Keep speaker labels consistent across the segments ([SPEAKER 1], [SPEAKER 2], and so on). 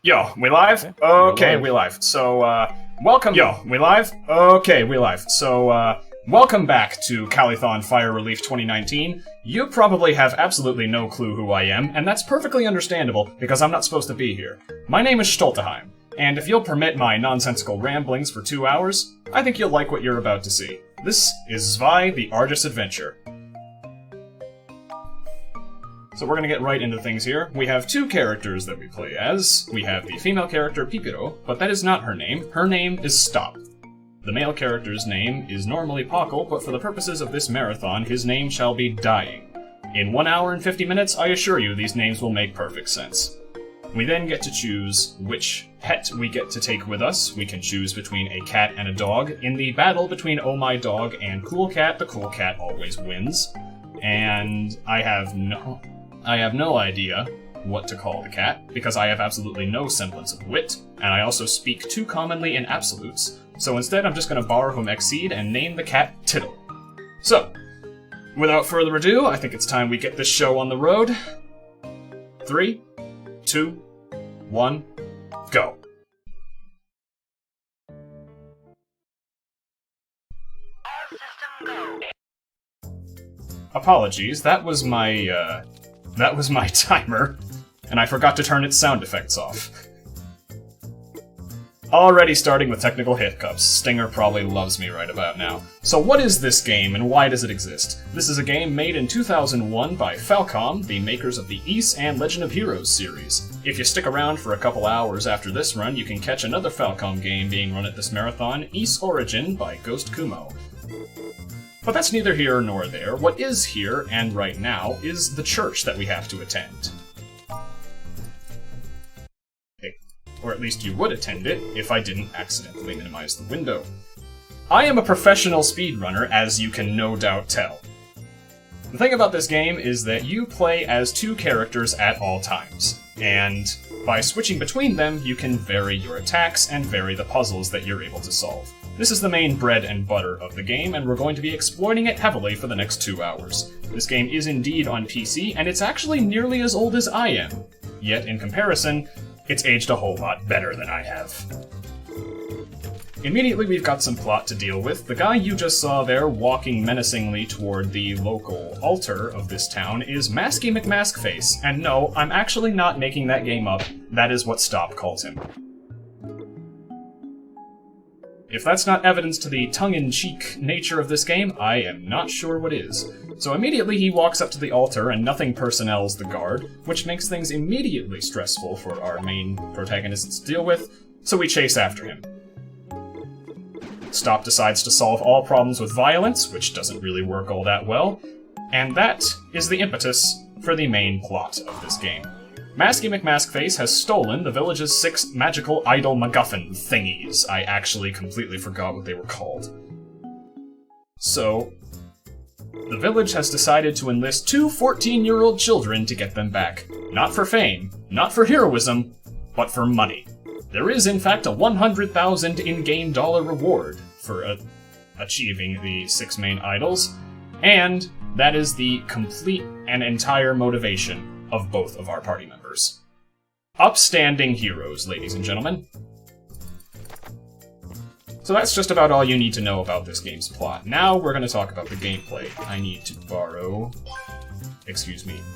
[SPEAKER 1] Yo, we live? Okay, we live. So, welcome. Yo, we live? Okay, we live. So, welcome back to Calithon Fire Relief 2019. You probably have absolutely no clue who I am, and that's perfectly understandable because I'm not supposed to be here. My name is Schtolteheim, and if you'll permit my nonsensical ramblings for 2 hours, I think you'll like what you're about to see. This is Zwei, the Arges adventure. So we're gonna get right into things here. We have two characters that we play as. We have the female character Pipiro, but that is not her name. Her name is Stop. The male character's name is normally Pockle, but for the purposes of this marathon, his name shall be Dying. In 1 hour and 50 minutes, I assure you these names will make perfect sense. We then get to choose which pet we get to take with us. We can choose between a cat and a dog. In the battle between Oh My Dog and Cool Cat, the Cool Cat always wins. And I have no idea what to call the cat, because I have absolutely no semblance of wit, and I also speak too commonly in absolutes, so instead I'm just going to borrow from Exceed and name the cat Tittle. So, without further ado, I think it's time we get this show on the road. 3, 2, 1, go. Apologies, that was my timer, and I forgot to turn its sound effects off. Already starting with technical hiccups. Stinger probably loves me right about now. So what is this game, and why does it exist? This is a game made in 2001 by Falcom, the makers of the Ys and Legend of Heroes series. If you stick around for a couple hours after this run, you can catch another Falcom game being run at this marathon, Ys Origin by Ghost Kumo. But that's neither here nor there. What is here, and right now, is the church that we have to attend. Or at least you would attend it, if I didn't accidentally minimize the window. I am a professional speedrunner, as you can no doubt tell. The thing about this game is that you play as two characters at all times, and by switching between them, you can vary your attacks and vary the puzzles that you're able to solve. This is the main bread and butter of the game, and we're going to be exploiting it heavily for the next 2 hours. This game is indeed on PC, and it's actually nearly as old as I am. Yet, in comparison, it's aged a whole lot better than I have. Immediately we've got some plot to deal with. The guy you just saw there walking menacingly toward the local altar of this town is Masky McMaskface, and no, I'm actually not making that game up. That is what Stop calls him. If that's not evidence to the tongue-in-cheek nature of this game, I am not sure what is. So immediately he walks up to the altar and nothing personnels the guard, which makes things immediately stressful for our main protagonists to deal with, so we chase after him. Stop decides to solve all problems with violence, which doesn't really work all that well, and that is the impetus for the main plot of this game. Masky McMaskface has stolen the village's 6 magical idol MacGuffin thingies. I actually completely forgot what they were called. So, the village has decided to enlist 2 14-year-old children to get them back. Not for fame, not for heroism, but for money. There is, in fact, a 100,000 in-game dollar reward for achieving the 6 main idols, and that is the complete and entire motivation of both of our party members. Upstanding heroes, ladies and gentlemen. So that's just about all you need to know about this game's plot. Now we're going to talk about the gameplay. I need to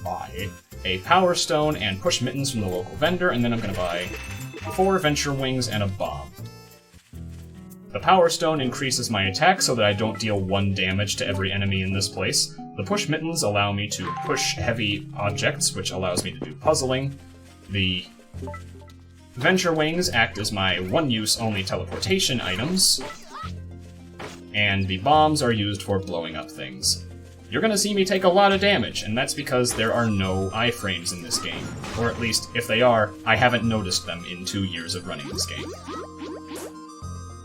[SPEAKER 1] buy a Power Stone and Push Mittens from the local vendor, and then I'm going to buy 4 Venture Wings and a Bomb. The Power Stone increases my attack so that I don't deal 1 damage to every enemy in this place. The Push Mittens allow me to push heavy objects, which allows me to do puzzling. The Venture Wings act as my one-use only teleportation items. And the bombs are used for blowing up things. You're gonna see me take a lot of damage, and that's because there are no iframes in this game. Or at least, if they are, I haven't noticed them in 2 years of running this game.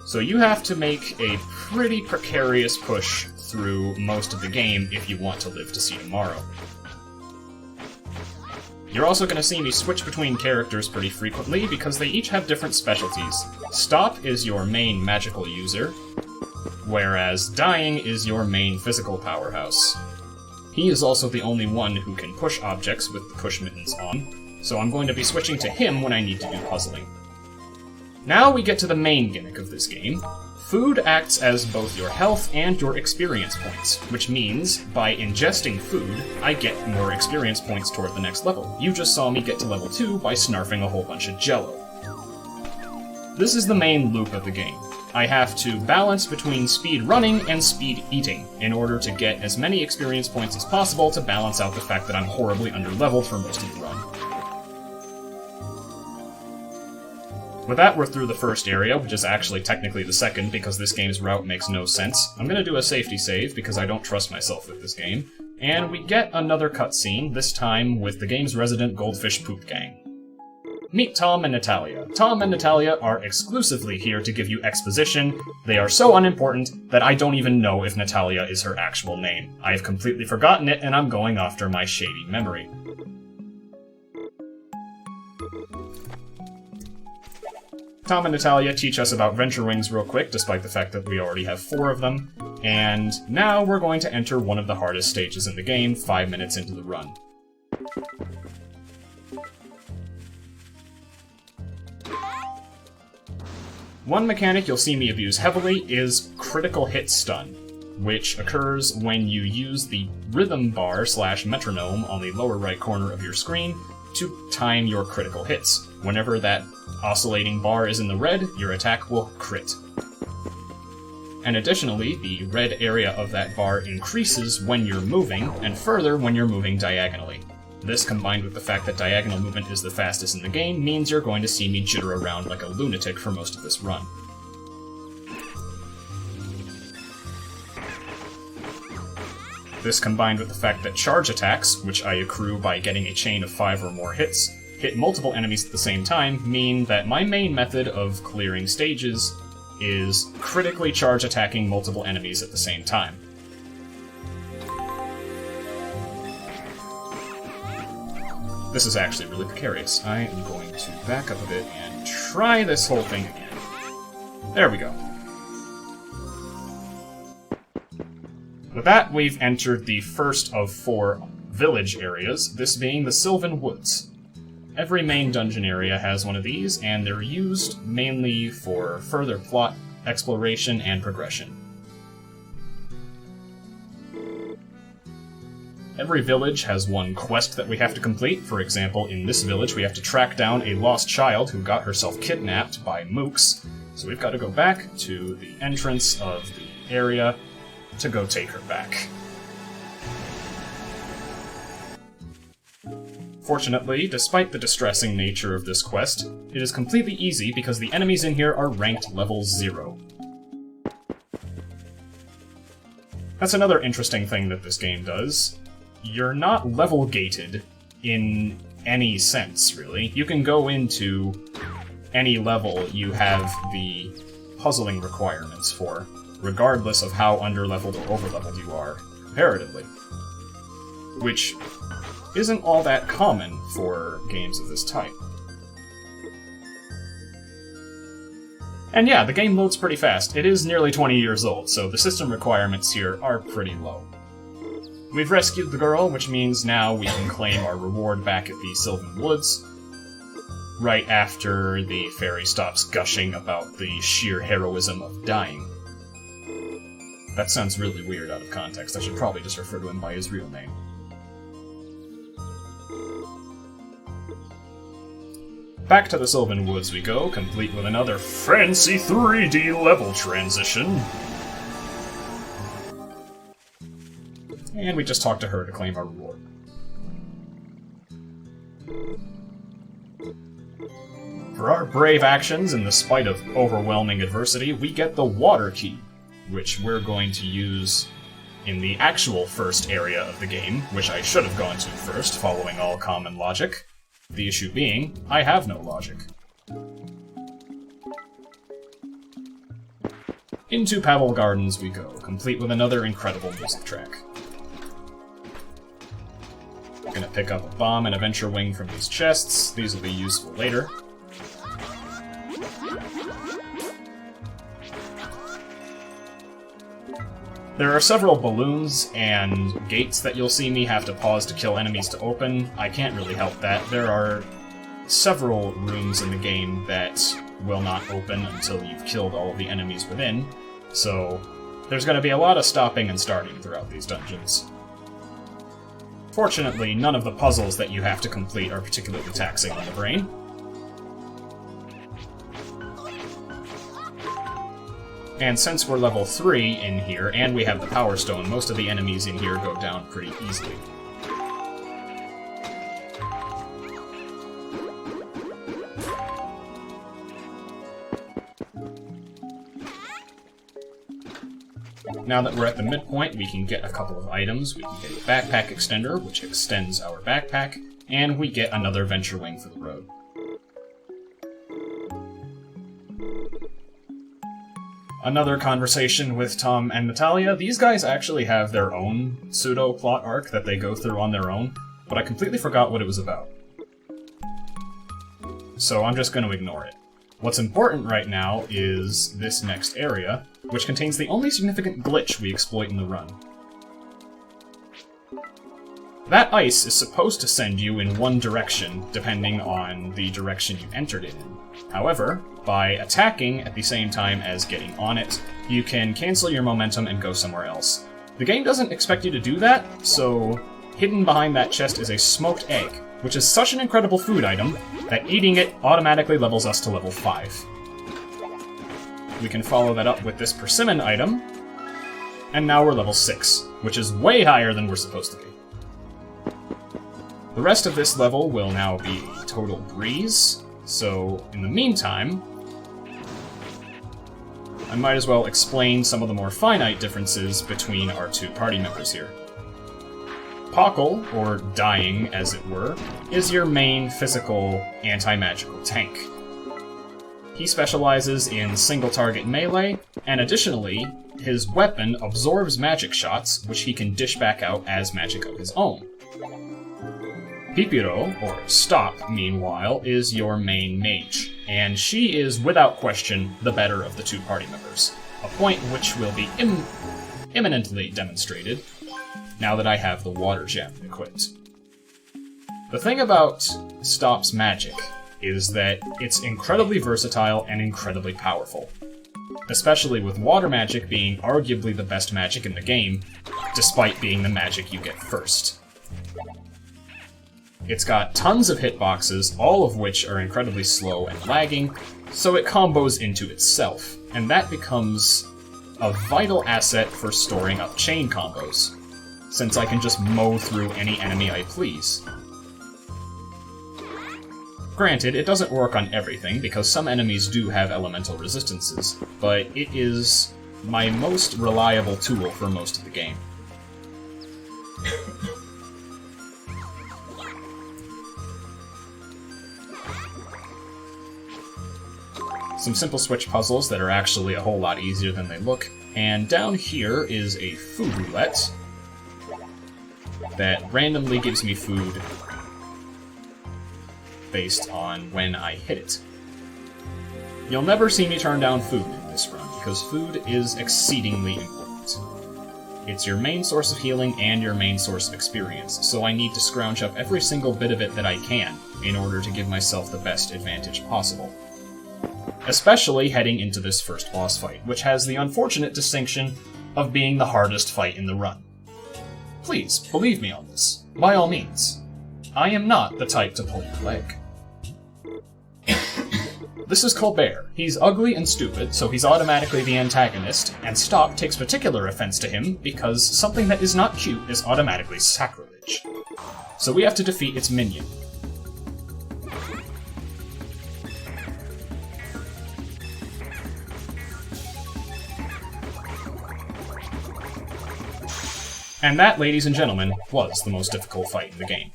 [SPEAKER 1] So you have to make a pretty precarious push through most of the game if you want to live to see tomorrow. You're also going to see me switch between characters pretty frequently because they each have different specialties. Stop is your main magical user, whereas Dying is your main physical powerhouse. He is also the only one who can push objects with the push mittens on, so I'm going to be switching to him when I need to do puzzling. Now we get to the main gimmick of this game. Food acts as both your health and your experience points, which means, by ingesting food, I get more experience points toward the next level. You just saw me get to level 2 by snarfing a whole bunch of jello. This is the main loop of the game. I have to balance between speed running and speed eating in order to get as many experience points as possible to balance out the fact that I'm horribly underleveled for most of the run. With that, we're through the first area, which is actually technically the second because this game's route makes no sense. I'm gonna do a safety save because I don't trust myself with this game. And we get another cutscene, this time with the game's resident Goldfish Poop Gang. Meet Tom and Natalia. Tom and Natalia are exclusively here to give you exposition. They are so unimportant that I don't even know if Natalia is her actual name. I have completely forgotten it, and I'm going after my shady memory. Tom and Natalia teach us about Venture Wings real quick, despite the fact that we already have 4 of them. And now we're going to enter one of the hardest stages in the game, 5 minutes into the run. One mechanic you'll see me abuse heavily is critical hit stun, which occurs when you use the rhythm bar / metronome on the lower right corner of your screen to time your critical hits. Whenever that oscillating bar is in the red, your attack will crit. And additionally, the red area of that bar increases when you're moving, and further when you're moving diagonally. This, combined with the fact that diagonal movement is the fastest in the game, means you're going to see me jitter around like a lunatic for most of this run. This, combined with the fact that charge attacks, which I accrue by getting a chain of 5 or more hits, hit multiple enemies at the same time, mean that my main method of clearing stages is critically charge attacking multiple enemies at the same time. This is actually really precarious. I am going to back up a bit and try this whole thing again. There we go. With that, we've entered the first of 4 village areas, this being the Sylvan Woods. Every main dungeon area has one of these, and they're used mainly for further plot, exploration, and progression. Every village has one quest that we have to complete. For example, in this village we have to track down a lost child who got herself kidnapped by mooks, so we've got to go back to the entrance of the area to go take her back. Fortunately, despite the distressing nature of this quest, it is completely easy because the enemies in here are ranked level 0. That's another interesting thing that this game does. You're not level gated in any sense, really. You can go into any level you have the puzzling requirements for, regardless of how underleveled or overleveled you are, comparatively. Which isn't all that common for games of this type. And yeah, the game loads pretty fast. It is nearly 20 years old, so the system requirements here are pretty low. We've rescued the girl, which means now we can claim our reward back at the Sylvan Woods, right after the fairy stops gushing about the sheer heroism of dying. That sounds really weird out of context. I should probably just refer to him by his real name. Back to the Sylvan Woods we go, complete with another fancy 3D level transition. And we just talked to her to claim our reward. For our brave actions in the spite of overwhelming adversity, we get the water key, which we're going to use in the actual first area of the game, which I should have gone to first, following all common logic. The issue being, I have no logic. Into Pebble Gardens we go, complete with another incredible music track. Gonna pick up a bomb and a venture wing from these chests. These will be useful later. There are several balloons and gates that you'll see me have to pause to kill enemies to open. I can't really help that. There are several rooms in the game that will not open until you've killed all of the enemies within, so there's going to be a lot of stopping and starting throughout these dungeons. Fortunately, none of the puzzles that you have to complete are particularly taxing on the brain. And since we're level 3 in here, and we have the Power Stone, most of the enemies in here go down pretty easily. Now that we're at the midpoint, we can get a couple of items. We can get a backpack extender, which extends our backpack, and we get another Venture Wing for the road. Another conversation with Tom and Natalia. These guys actually have their own pseudo-plot arc that they go through on their own, but I completely forgot what it was about. So I'm just going to ignore it. What's important right now is this next area, which contains the only significant glitch we exploit in the run. That ice is supposed to send you in one direction, depending on the direction you entered it in. However, by attacking at the same time as getting on it, you can cancel your momentum and go somewhere else. The game doesn't expect you to do that, so hidden behind that chest is a smoked egg, which is such an incredible food item that eating it automatically levels us to level 5. We can follow that up with this persimmon item, and now we're level 6, which is way higher than we're supposed to be. The rest of this level will now be a total breeze, so in the meantime, I might as well explain some of the more finite differences between our two party members here. Pockle, or Dying as it were, is your main physical anti-magical tank. He specializes in single-target melee, and additionally, his weapon absorbs magic shots, which he can dish back out as magic of his own. Pipiro, or Stop, meanwhile, is your main mage, and she is, without question, the better of the two party members, a point which will be imminently demonstrated now that I have the water gem equipped. The thing about Stop's magic is that it's incredibly versatile and incredibly powerful, especially with water magic being arguably the best magic in the game, despite being the magic you get first. It's got tons of hitboxes, all of which are incredibly slow and lagging, so it combos into itself, and that becomes a vital asset for storing up chain combos, since I can just mow through any enemy I please. Granted, it doesn't work on everything, because some enemies do have elemental resistances, but it is my most reliable tool for most of the game. Some simple switch puzzles that are actually a whole lot easier than they look, and down here is a food roulette that randomly gives me food based on when I hit it. You'll never see me turn down food in this run, because food is exceedingly important. It's your main source of healing and your main source of experience, so I need to scrounge up every single bit of it that I can in order to give myself the best advantage possible. Especially heading into this first boss fight, which has the unfortunate distinction of being the hardest fight in the run. Please, believe me on this, by all means. I am not the type to pull your leg. This is Colbert. He's ugly and stupid, so he's automatically the antagonist, and Stop takes particular offense to him because something that is not cute is automatically sacrilege. So we have to defeat its minion. And that, ladies and gentlemen, was the most difficult fight in the game.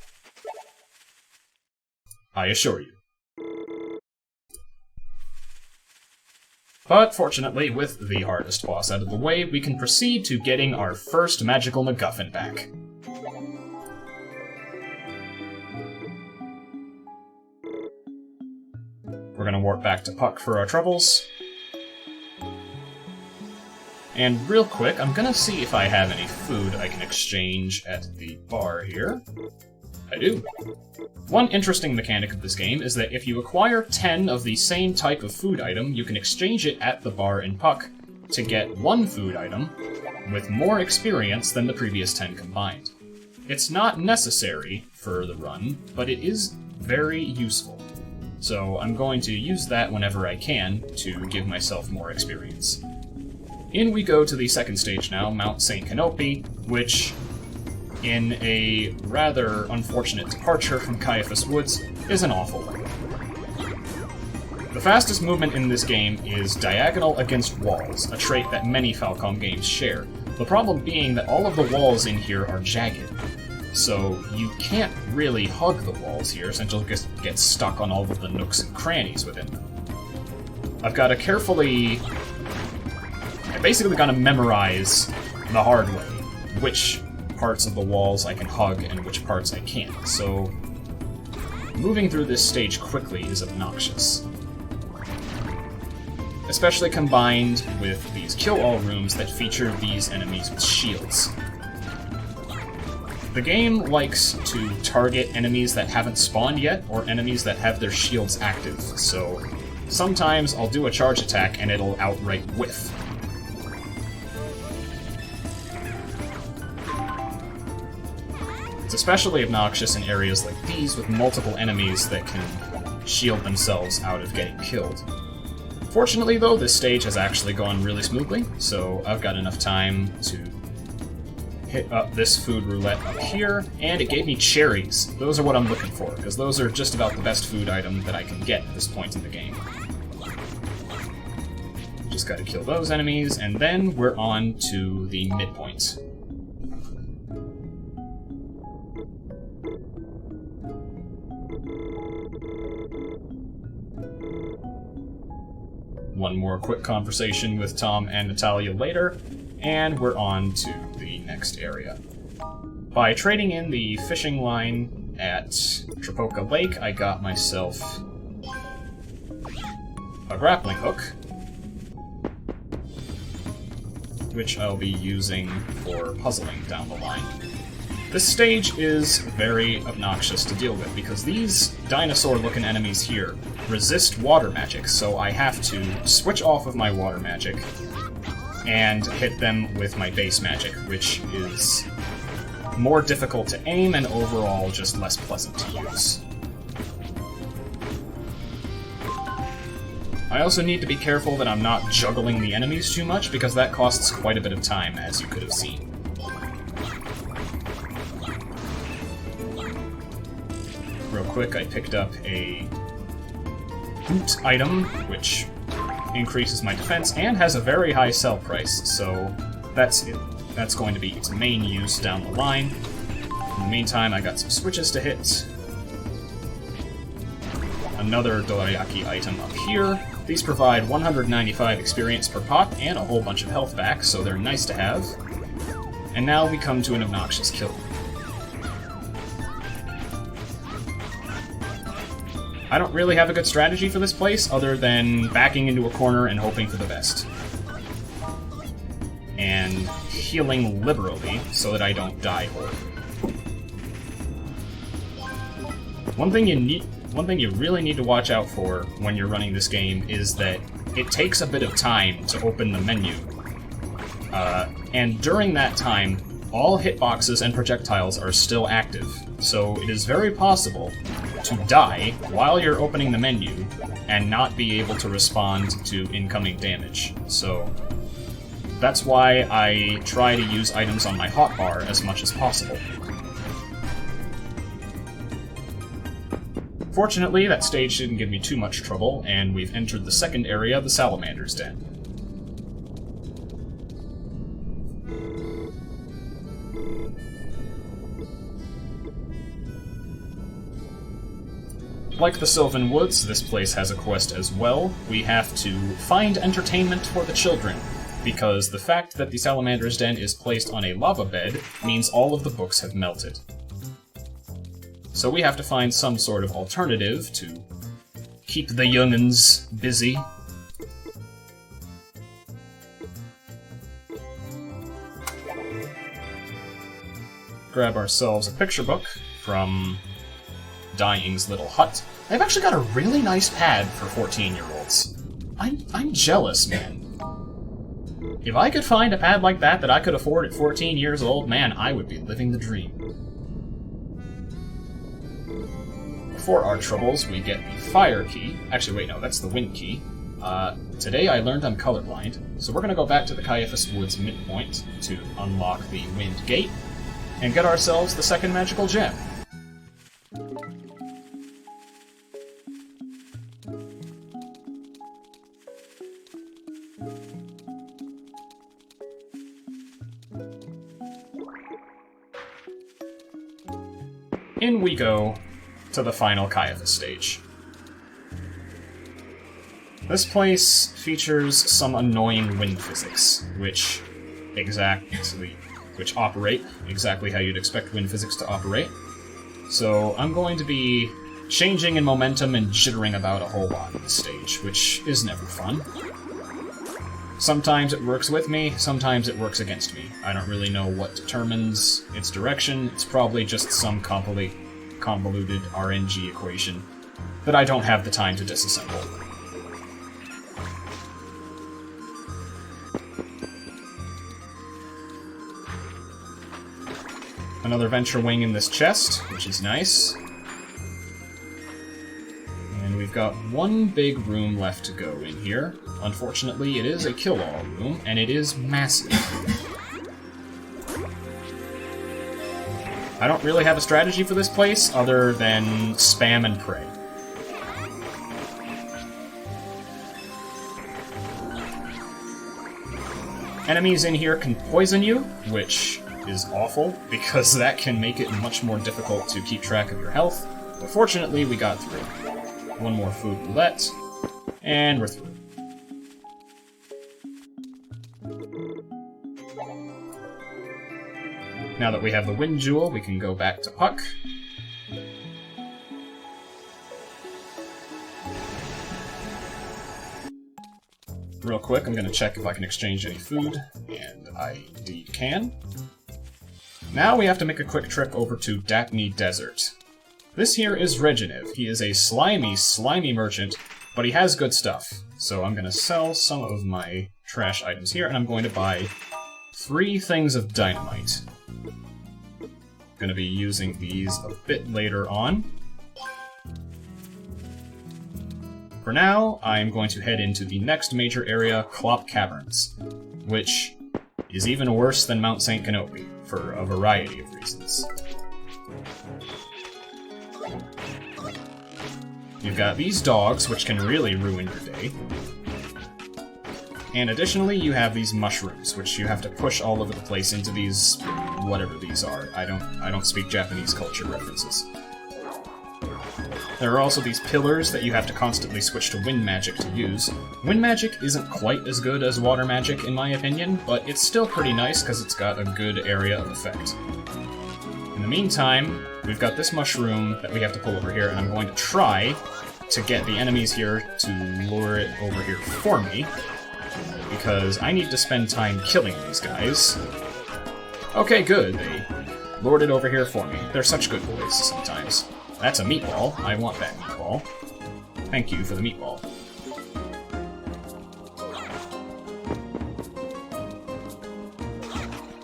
[SPEAKER 1] I assure you. But fortunately, with the hardest boss out of the way, we can proceed to getting our first magical MacGuffin back. We're gonna warp back to Puck for our troubles. And real quick, I'm gonna see if I have any food I can exchange at the bar here. I do. One interesting mechanic of this game is that if you acquire 10 of the same type of food item, you can exchange it at the bar in Puck to get one food item with more experience than the previous 10 combined. It's not necessary for the run, but it is very useful. So I'm going to use that whenever I can to give myself more experience. In we go to the second stage now, Mount St. Canope, which, in a rather unfortunate departure from Calithon Woods, is an awful one. The fastest movement in this game is diagonal against walls, a trait that many Falcom games share. The problem being that all of the walls in here are jagged, so you can't really hug the walls here since you'll just get stuck on all of the nooks and crannies within them. I've got to carefully... I basically got to memorize the hard way which parts of the walls I can hug and which parts I can't, so moving through this stage quickly is obnoxious. Especially combined with these kill-all rooms that feature these enemies with shields. The game likes to target enemies that haven't spawned yet, or enemies that have their shields active, so sometimes I'll do a charge attack and it'll outright whiff. It's especially obnoxious in areas like these with multiple enemies that can shield themselves out of getting killed. Fortunately though, this stage has actually gone really smoothly, so I've got enough time to hit up this food roulette up here, and it gave me cherries. Those are what I'm looking for, because those are just about the best food item that I can get at this point in the game. Just gotta kill those enemies, and then we're on to the midpoint. One more quick conversation with Tom and Natalia later, and we're on to the next area. By trading in the fishing line at Trapoka Lake, I got myself a grappling hook, which I'll be using for puzzling down the line. This stage is very obnoxious to deal with, because these dinosaur-looking enemies here resist water magic, so I have to switch off of my water magic and hit them with my base magic, which is more difficult to aim and overall just less pleasant to use. I also need to be careful that I'm not juggling the enemies too much, because that costs quite a bit of time, as you could have seen. Real quick, I picked up a boot item, which increases my defense and has a very high sell price, so that's it. That's going to be its main use down the line. In the meantime, I got some switches to hit. Another dorayaki item up here. These provide 195 experience per pop and a whole bunch of health back, so they're nice to have. And now we come to an obnoxious kill. I don't really have a good strategy for this place, other than backing into a corner and hoping for the best. And healing liberally, so that I don't die horribly. One thing you really need to watch out for when you're running this game is that it takes a bit of time to open the menu. And during that time, all hitboxes and projectiles are still active, so it is very possible to die while you're opening the menu and not be able to respond to incoming damage. So that's why I try to use items on my hotbar as much as possible. Fortunately, that stage didn't give me too much trouble, and we've entered the second area, the Salamander's Den. Like the Sylvan Woods, this place has a quest as well. We have to find entertainment for the children, because the fact that the Salamander's Den is placed on a lava bed means all of the books have melted. So we have to find some sort of alternative to keep the young'uns busy. Grab ourselves a picture book, from Dying's little hut. They've actually got a really nice pad for 14-year-olds. I'm jealous, man. If I could find a pad like that I could afford at 14 years old, man, I would be living the dream. For our troubles, we get the fire key. Actually, wait, no, that's the wind key. Today I learned I'm colorblind, so we're gonna go back to the Calithon Woods midpoint to unlock the wind gate and get ourselves the second magical gem. In we go to the final Calithon stage. This place features some annoying wind physics, which operate exactly how you'd expect wind physics to operate. So I'm going to be changing in momentum and jittering about a whole lot in this stage, which is never fun. Sometimes it works with me, sometimes it works against me. I don't really know what determines its direction. It's probably just some convoluted RNG equation that I don't have the time to disassemble. Another venture wing in this chest, which is nice. And we've got one big room left to go in here. Unfortunately, it is a kill-all room, and it is massive. I don't really have a strategy for this place, other than spam and pray. Enemies in here can poison you, which is awful, because that can make it much more difficult to keep track of your health. But fortunately, we got through. One more food roulette, and we're through. Now that we have the wind jewel, we can go back to Puck. Real quick, I'm going to check if I can exchange any food, and I indeed can. Now we have to make a quick trip over to Dapney Desert. This here is Regenev. He is a slimy, slimy merchant, but he has good stuff. So I'm going to sell some of my trash items here, and I'm going to buy 3 things of dynamite. Going to be using these a bit later on. For now, I'm going to head into the next major area, Clop Caverns, which is even worse than Mount St. Canope, for a variety of reasons. You've got these dogs, which can really ruin your day. And additionally, you have these mushrooms, which you have to push all over the place into these... whatever these are. I don't speak Japanese culture references. There are also these pillars that you have to constantly switch to wind magic to use. Wind magic isn't quite as good as water magic, in my opinion, but it's still pretty nice because it's got a good area of effect. In the meantime, we've got this mushroom that we have to pull over here, and I'm going to try to get the enemies here to lure it over here for me, because I need to spend time killing these guys. Okay, good. They lured it over here for me. They're such good boys sometimes. That's a meatball. I want that meatball. Thank you for the meatball.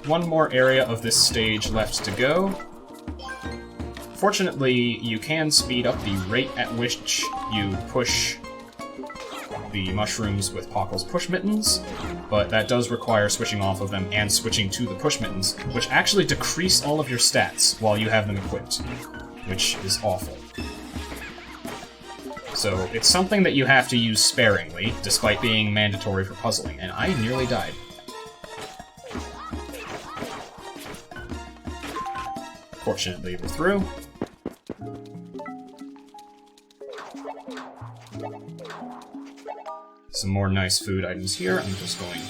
[SPEAKER 1] One more area of this stage left to go. Fortunately, you can speed up the rate at which you push the mushrooms with Pockle's push mittens, but that does require switching off of them and switching to the push mittens, which actually decrease all of your stats while you have them equipped, which is awful. So it's something that you have to use sparingly, despite being mandatory for puzzling, and I nearly died. Fortunately, we're through. Some more nice food items here. I'm just going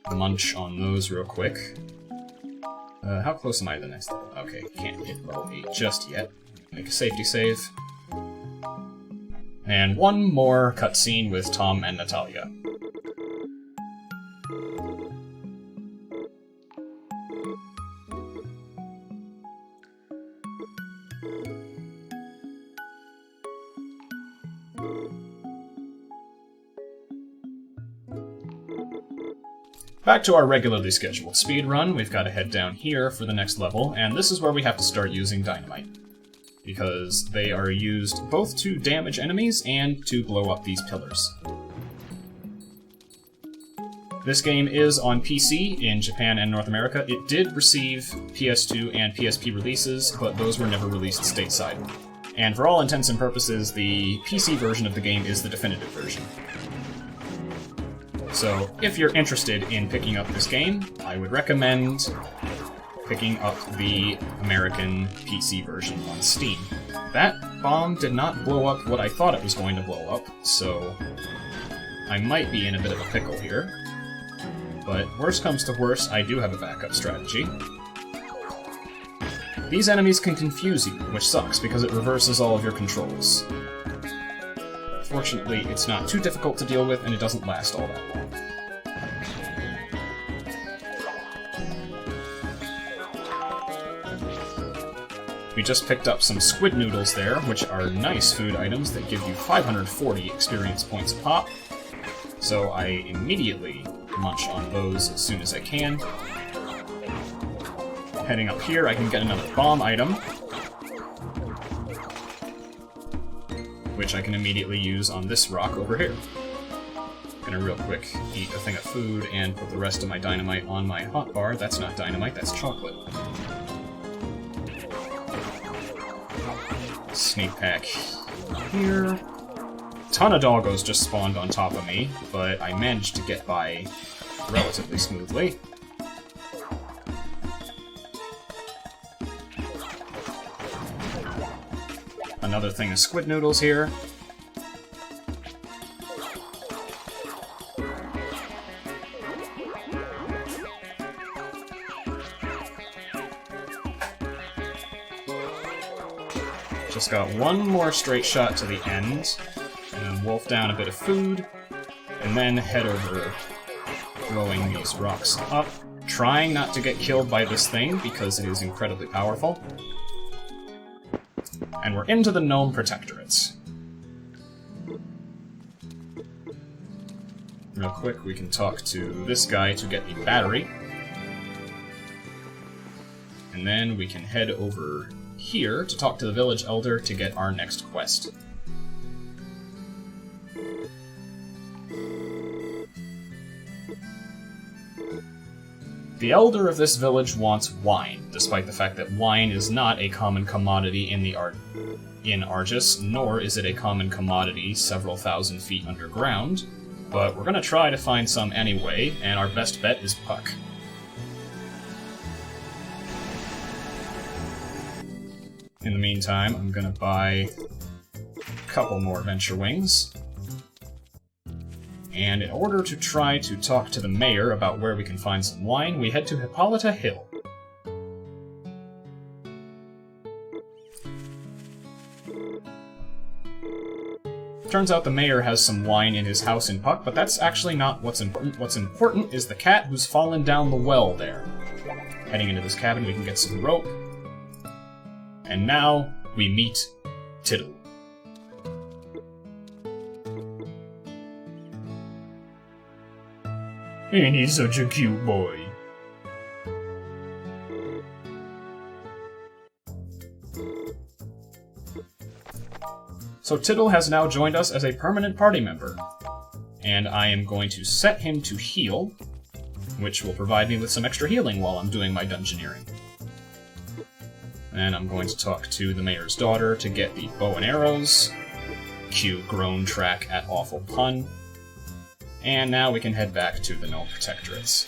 [SPEAKER 1] to munch on those real quick. How close am I to the next level? Okay, can't hit level 8 just yet. Make a safety save. And one more cutscene with Tom and Natalia. back to our regularly scheduled speed run. We've got to head down here for the next level, and this is where we have to start using dynamite, because they are used both to damage enemies and to blow up these pillars. This game is on PC in Japan and North America. It did receive PS2 and PSP releases, but those were never released stateside. And for all intents and purposes, the PC version of the game is the definitive version. So, if you're interested in picking up this game, I would recommend picking up the American PC version on Steam. That bomb did not blow up what I thought it was going to blow up, so I might be in a bit of a pickle here. But worst comes to worst, I do have a backup strategy. These enemies can confuse you, which sucks because it reverses all of your controls. Fortunately, it's not too difficult to deal with, and it doesn't last all that long. We just picked up some squid noodles there, which are nice food items that give you 540 experience points a pop. So I immediately munch on those as soon as I can. Heading up here, I can get another bomb item, which I can immediately use on this rock over here. Gonna real quick eat a thing of food and put the rest of my dynamite on my hotbar. That's not dynamite, that's chocolate. Sneak pack here. Ton of doggos just spawned on top of me, but I managed to get by relatively smoothly. Another thing of squid noodles here. Just got one more straight shot to the end, and then wolf down a bit of food, and then head over, blowing these rocks up, trying not to get killed by this thing because it is incredibly powerful. And we're into the Gnome Protectorates. Real quick, we can talk to this guy to get the battery. And then we can head over here to talk to the village elder to get our next quest. The elder of this village wants wine, despite the fact that wine is not a common commodity in Arges, nor is it a common commodity several thousand feet underground, but we're gonna try to find some anyway, and our best bet is Puck. In the meantime, I'm gonna buy a couple more Venture Wings. And in order to try to talk to the mayor about where we can find some wine, we head to Hippolyta Hill. Turns out the mayor has some wine in his house in Puck, but that's actually not what's important. What's important is the cat who's fallen down the well there. Heading into this cabin, we can get some rope. And now, we meet Tittle. And he's such a cute boy. So Tittle has now joined us as a permanent party member. And I am going to set him to heal, which will provide me with some extra healing while I'm doing my dungeoneering. And I'm going to talk to the mayor's daughter to get the bow and arrows. Cue groan track at awful pun. And now we can head back to the Gnome Protectorates.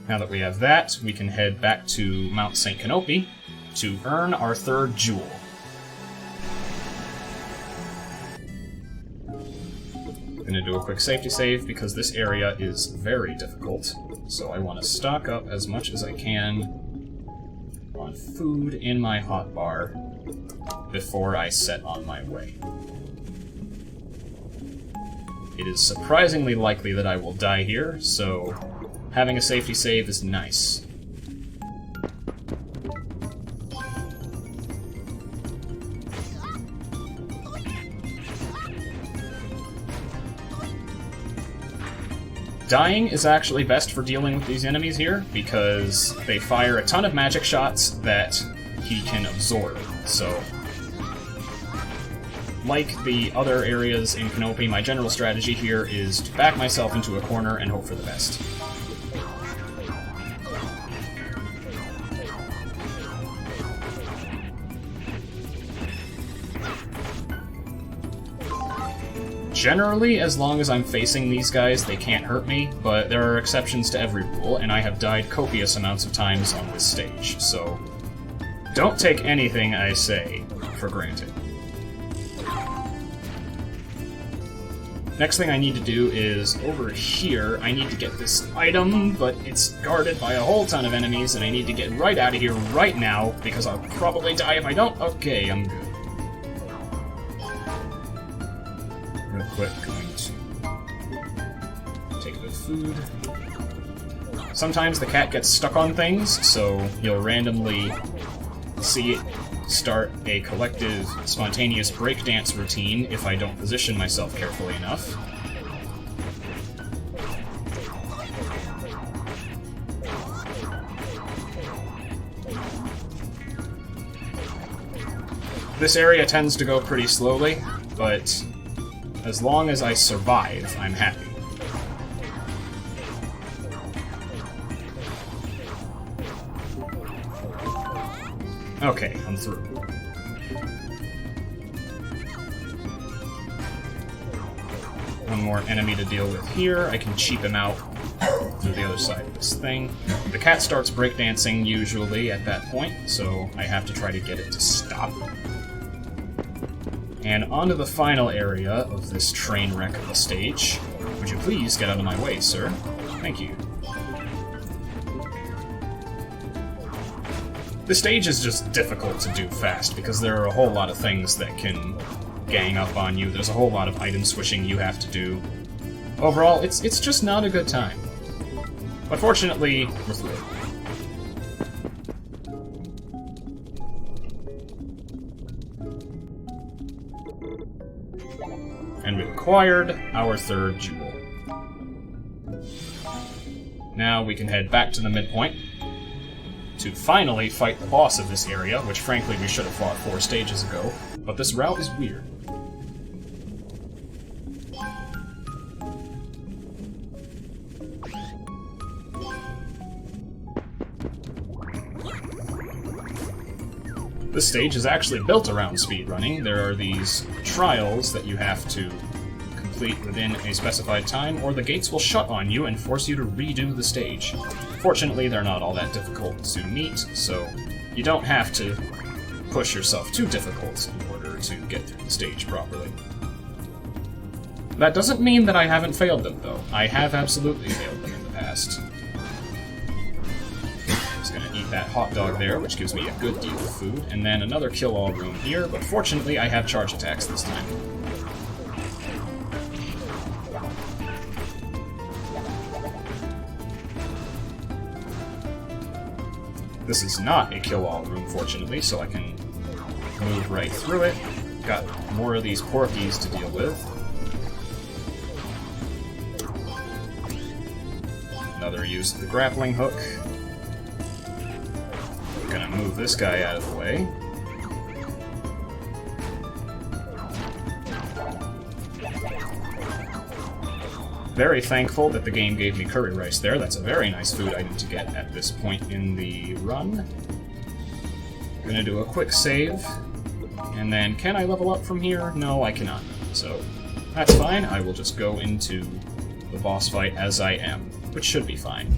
[SPEAKER 1] Now that we have that, we can head back to Mount St. Canope to earn our third jewel. I'm gonna do a quick safety save because this area is very difficult, so I want to stock up as much as I can on food in my hotbar before I set on my way. it is surprisingly likely that I will die here, so having a safety save is nice. Dying is actually best for dealing with these enemies here, because they fire a ton of magic shots that he can absorb. So, like the other areas in Canopy, my general strategy here is to back myself into a corner and hope for the best. Generally, as long as I'm facing these guys, they can't hurt me, but there are exceptions to every rule, and I have died copious amounts of times on this stage, so don't take anything I say for granted. Next thing I need to do is, over here, I need to get this item, but it's guarded by a whole ton of enemies, and I need to get right out of here right now, because I'll probably die if I don't. Okay, I'm good. Real quick, going to take a bit of food. Sometimes the cat gets stuck on things, so you'll randomly see it start a collective, spontaneous breakdance routine if I don't position myself carefully enough. This area tends to go pretty slowly, but as long as I survive, I'm happy. Okay, I'm through. One more enemy to deal with here. I can cheap him out through the other side of this thing. The cat starts breakdancing usually at that point, so I have to try to get it to stop. And onto the final area of this train wreck of a stage. Would you please get out of my way, sir? Thank you. The stage is just difficult to do fast, because there are a whole lot of things that can gang up on you. There's a whole lot of item switching you have to do. Overall, it's just not a good time. But fortunately, we're through. And we acquired our third jewel. Now we can head back to the midpoint to finally fight the boss of this area, which frankly we should have fought 4 stages ago, but this route is weird. This stage is actually built around speedrunning. There are these trials that you have to complete within a specified time, or the gates will shut on you and force you to redo the stage. Fortunately, they're not all that difficult to meet, so you don't have to push yourself too difficult in order to get through the stage properly. That doesn't mean that I haven't failed them, though. I have absolutely failed them in the past. Just gonna eat that hot dog there, which gives me a good deal of food, and then another kill-all room here, but fortunately I have charge attacks this time. This is not a kill-all room, fortunately, so I can move right through it. Got more of these porkies to deal with. Another use of the grappling hook. Gonna move this guy out of the way. Very thankful that the game gave me curry rice there. That's a very nice food item to get at this point in the run. Gonna do a quick save. And then, can I level up from here? No, I cannot. So, that's fine. I will just go into the boss fight as I am, which should be fine.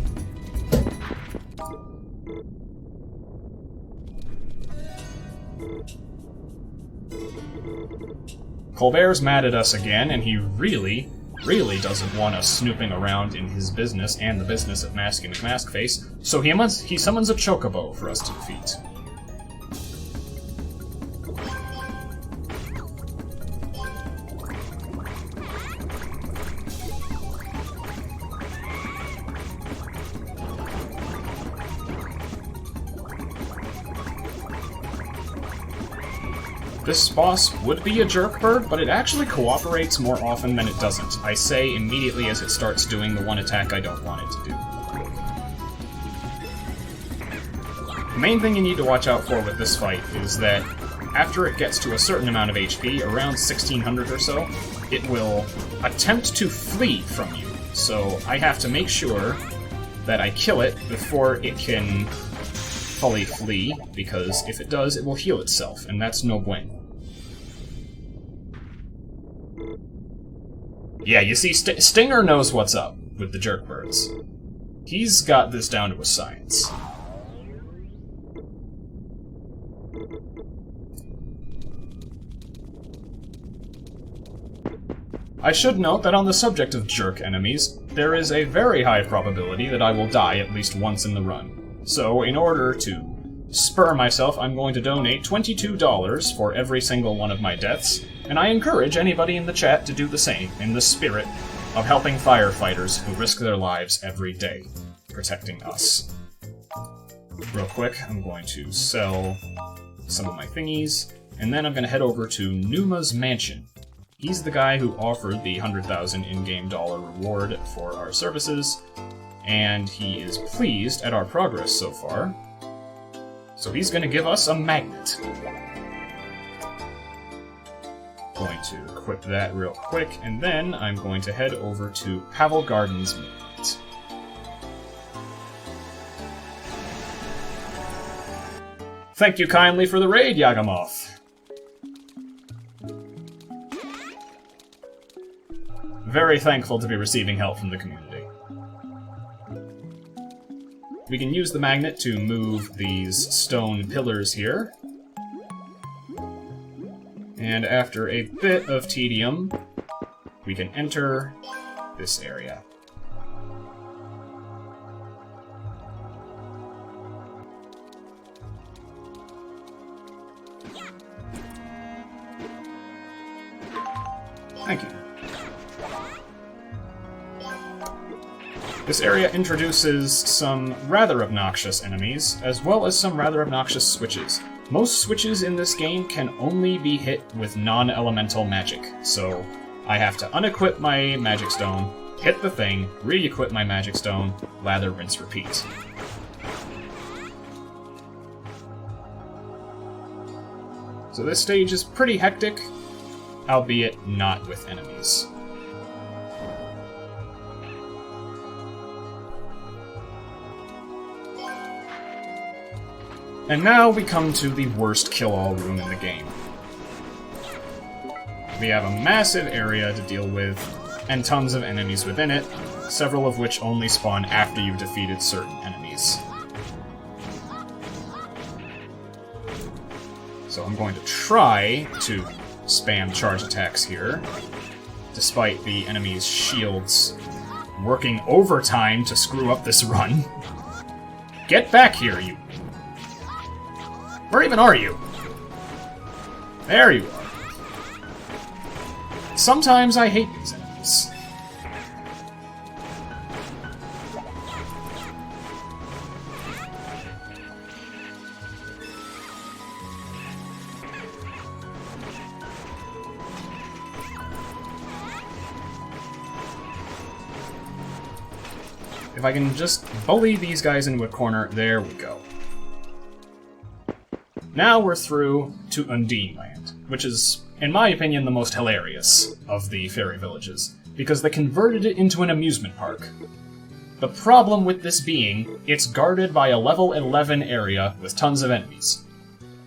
[SPEAKER 1] Colbert's mad at us again, and he really doesn't want us snooping around in his business and the business of Masky McMaskface, so he summons a chocobo for us to defeat. This boss would be a jerk bird, but it actually cooperates more often than it doesn't. I say immediately as it starts doing the one attack I don't want it to do. The main thing you need to watch out for with this fight is that after it gets to a certain amount of HP, around 1600 or so, it will attempt to flee from you. So I have to make sure that I kill it before it can fully flee, because if it does, it will heal itself, and that's no bueno. Yeah, you see, Stinger knows what's up with the jerk birds. He's got this down to a science. I should note that on the subject of jerk enemies, there is a very high probability that I will die at least once in the run. So, in order to spur myself, I'm going to donate $22 for every single one of my deaths, and I encourage anybody in the chat to do the same, in the spirit of helping firefighters who risk their lives every day, protecting us. Real quick, I'm going to sell some of my thingies, and then I'm going to head over to Numa's Mansion. He's the guy who offered the 100,000 in-game dollar reward for our services, and he is pleased at our progress so far. So he's going to give us a magnet. Going to equip that real quick, and then I'm going to head over to Pebble Gardens Midnight. Thank you kindly for the raid, Yagamoth. Very thankful to be receiving help from the community. We can use the magnet to move these stone pillars here. And after a bit of tedium, we can enter this area. Thank you. This area introduces some rather obnoxious enemies, as well as some rather obnoxious switches. Most switches in this game can only be hit with non-elemental magic, so I have to unequip my magic stone, hit the thing, re-equip my magic stone, lather, rinse, repeat. So this stage is pretty hectic, albeit not with enemies. And now we come to the worst kill-all room in the game. We have a massive area to deal with, and tons of enemies within it, several of which only spawn after you've defeated certain enemies. So I'm going to try to spam charge attacks here, despite the enemy's shields working overtime to screw up this run. Get back here, you... Where even are you? There you are. Sometimes I hate these enemies. If I can just bully these guys into a corner, there we go. Now we're through to Undine Land, which is, in my opinion, the most hilarious of the fairy villages, because they converted it into an amusement park. The problem with this being, it's guarded by a level 11 area with tons of enemies.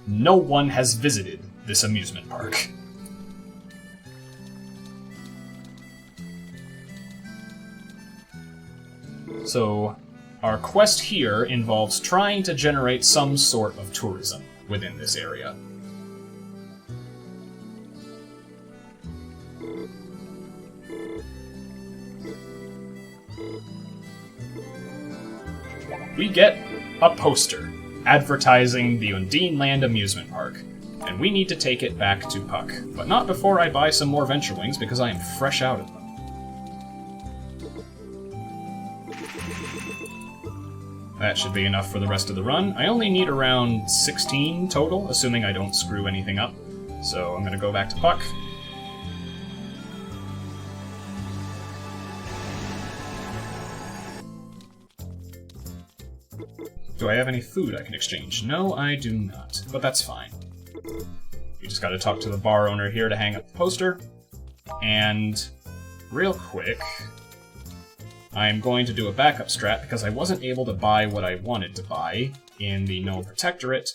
[SPEAKER 1] No one has visited this amusement park. So, our quest here involves trying to generate some sort of tourism within this area. We get a poster advertising the Undine Land Amusement Park, and we need to take it back to Puck, but not before I buy some more Venturelings because I am fresh out of them. That should be enough for the rest of the run. I only need around 16 total, assuming I don't screw anything up. So I'm gonna go back to Puck. Do I have any food I can exchange? No, I do not, but that's fine. We just gotta talk to the bar owner here to hang up the poster. And real quick, I'm going to do a backup strat because I wasn't able to buy what I wanted to buy in the Gnome Protectorate.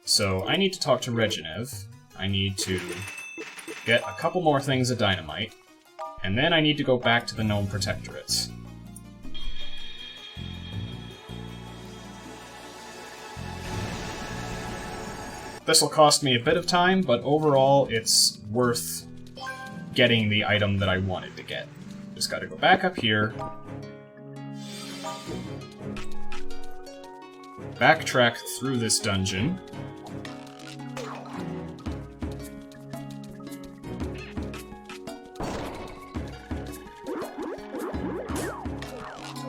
[SPEAKER 1] So I need to talk to Regenev. I need to get a couple more things of dynamite. And then I need to go back to the Gnome Protectorate. This will cost me a bit of time, but overall it's worth getting the item that I wanted to get. Just gotta go back up here. Backtrack through this dungeon.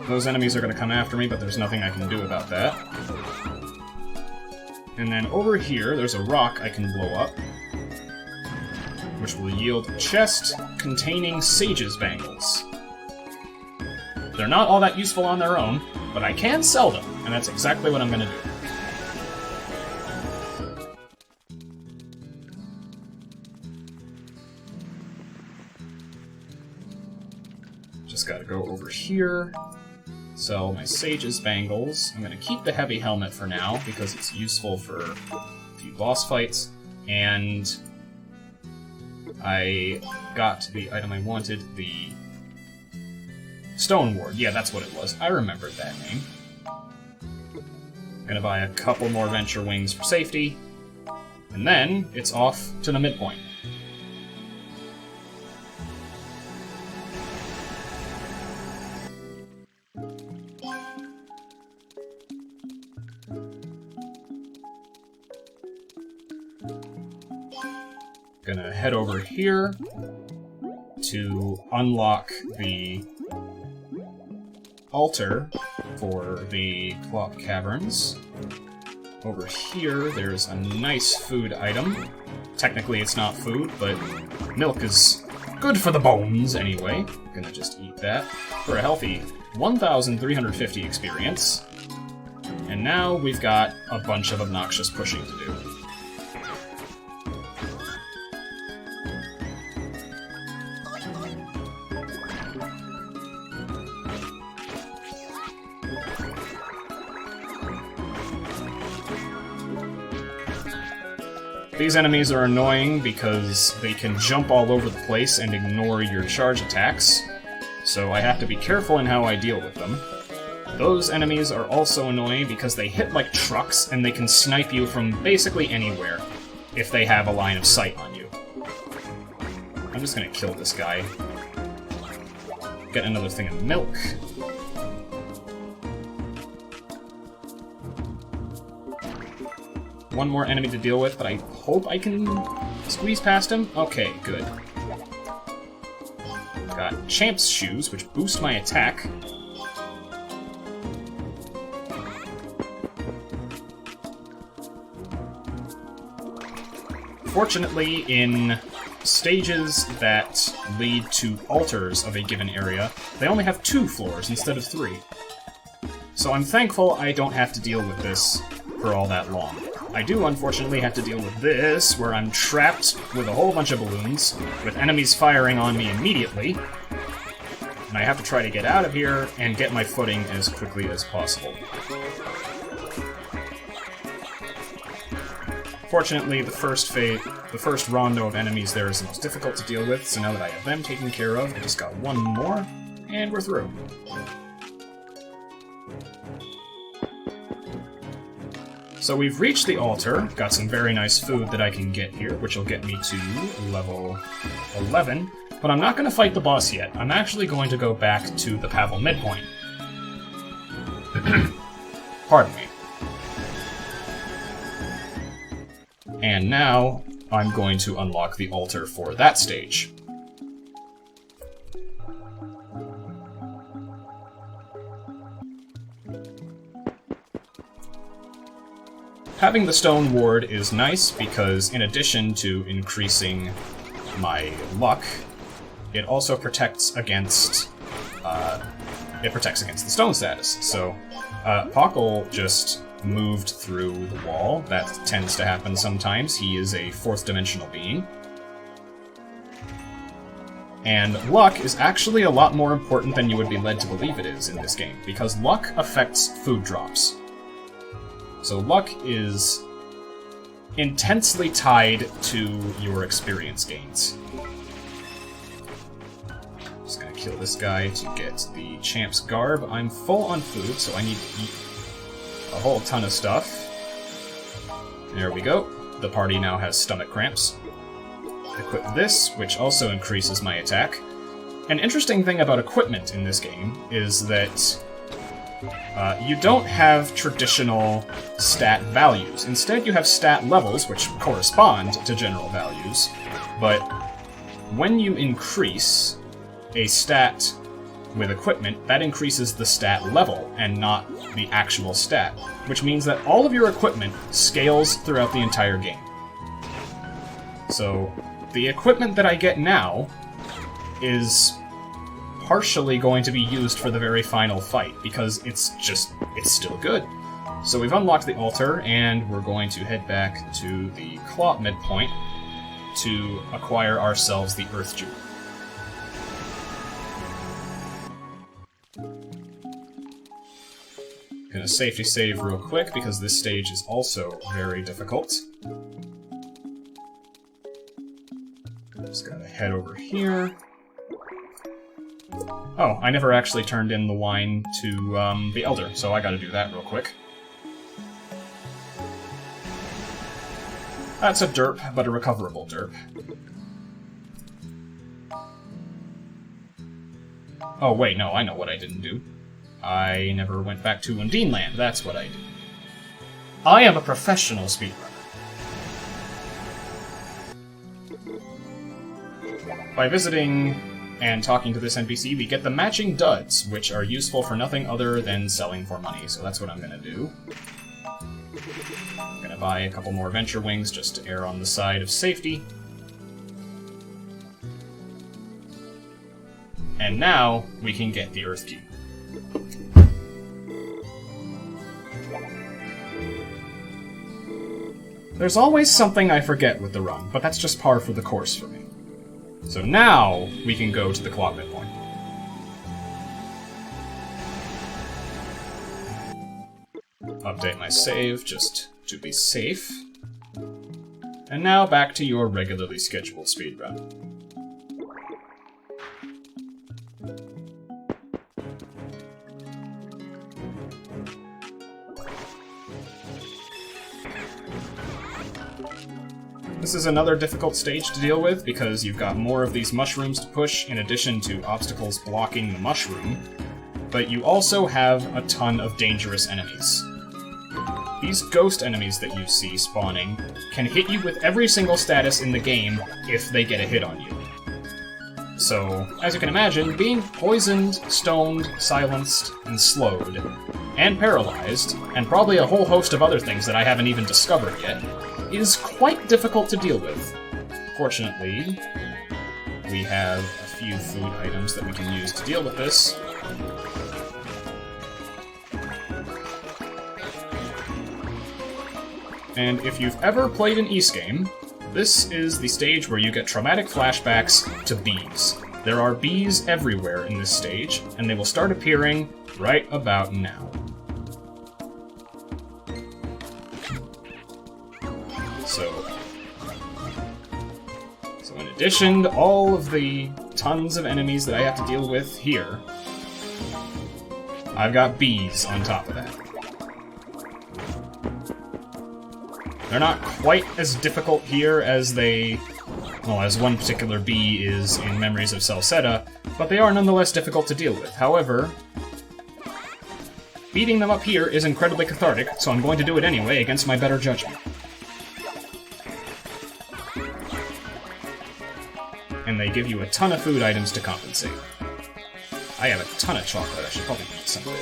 [SPEAKER 1] Those enemies are gonna come after me, but there's nothing I can do about that. And then over here, there's a rock I can blow up, which will yield a chest containing Sage's Bangles. They're not all that useful on their own, but I can sell them, and that's exactly what I'm gonna do. Just gotta go over here. Sell my Sage's Bangles. I'm going to keep the Heavy Helmet for now, because it's useful for a few boss fights. And I got the item I wanted, the Stone Ward. Yeah, that's what it was. I remembered that name. I'm going to buy a couple more Venture Wings for safety. And then it's off to the midpoint. Gonna head over here to unlock the altar for the Clop Caverns. Over here, there's a nice food item. Technically, it's not food, but milk is good for the bones anyway. Gonna just eat that for a healthy 1,350 experience. And now we've got a bunch of obnoxious pushing to do. These enemies are annoying because they can jump all over the place and ignore your charge attacks, so I have to be careful in how I deal with them. Those enemies are also annoying because they hit like trucks and they can snipe you from basically anywhere if they have a line of sight on you. I'm just gonna kill this guy. Get another thing of milk. One more enemy to deal with, but I hope I can squeeze past him. Okay, good. Got Champ's Shoes, which boost my attack. Fortunately, in stages that lead to altars of a given area, they only have 2 floors instead of 3. So I'm thankful I don't have to deal with this for all that long. I do, unfortunately, have to deal with this, where I'm trapped with a whole bunch of balloons, with enemies firing on me immediately, and I have to try to get out of here and get my footing as quickly as possible. Fortunately, the first rondo of enemies there is the most difficult to deal with, so now that I have them taken care of, I just got one more, and we're through. So we've reached the altar, got some very nice food that I can get here, which will get me to level 11, but I'm not going to fight the boss yet. I'm actually going to go back to the Pebble midpoint. Pardon me. And now, I'm going to unlock the altar for that stage. having the stone ward is nice because in addition to increasing my luck, it also protects against the stone status. So Pockle just moved through the wall. That tends to happen sometimes. He is a fourth-dimensional being. And luck is actually a lot more important than you would be led to believe it is in this game, because luck affects food drops. So luck is intensely tied to your experience gains. Just gonna kill this guy to get the champ's garb. I'm full on food, so I need to eat a whole ton of stuff. There we go. The party now has stomach cramps. Equip this, which also increases my attack. An interesting thing about equipment in this game is that you don't have traditional stat values. Instead, you have stat levels, which correspond to general values. But when you increase a stat with equipment, that increases the stat level and not the actual stat, which means that all of your equipment scales throughout the entire game. So the equipment that I get now is partially going to be used for the very final fight, because it's still good. So we've unlocked the altar, and we're going to head back to the Clot midpoint to acquire ourselves the Earth Jewel. Gonna safety save real quick, because this stage is also very difficult. Just gotta head over here. Oh, I never actually turned in the wine to the Elder, so I gotta do that real quick. That's a derp, but a recoverable derp. Oh wait, no, I know what I didn't do. I never went back to Undine Land, that's what I did. I am a professional speedrunner. By visiting and talking to this NPC, we get the matching duds, which are useful for nothing other than selling for money, so that's what I'm gonna do. I'm gonna buy a couple more Venture Wings just to err on the side of safety. And now, we can get the Earth Key. There's always something I forget with the run, but that's just par for the course for me. So now, we can go to the Clot midpoint. Update my save, just to be safe. And now back to your regularly scheduled speedrun. This is another difficult stage to deal with because you've got more of these mushrooms to push in addition to obstacles blocking the mushroom, but you also have a ton of dangerous enemies. These ghost enemies that you see spawning can hit you with every single status in the game if they get a hit on you. So, as you can imagine, being poisoned, stoned, silenced, and slowed, and paralyzed, and probably a whole host of other things that I haven't even discovered yet, is quite difficult to deal with. Fortunately, we have a few food items that we can use to deal with this. And if you've ever played an Ys game, this is the stage where you get traumatic flashbacks to bees. There are bees everywhere in this stage, and they will start appearing right about now. So in addition to all of the tons of enemies that I have to deal with here, I've got bees on top of that. They're not quite as difficult here as as one particular bee is in Memories of Celceta, but they are nonetheless difficult to deal with. However, beating them up here is incredibly cathartic, so I'm going to do it anyway against my better judgment. And they give you a ton of food items to compensate. I have a ton of chocolate, I should probably eat something.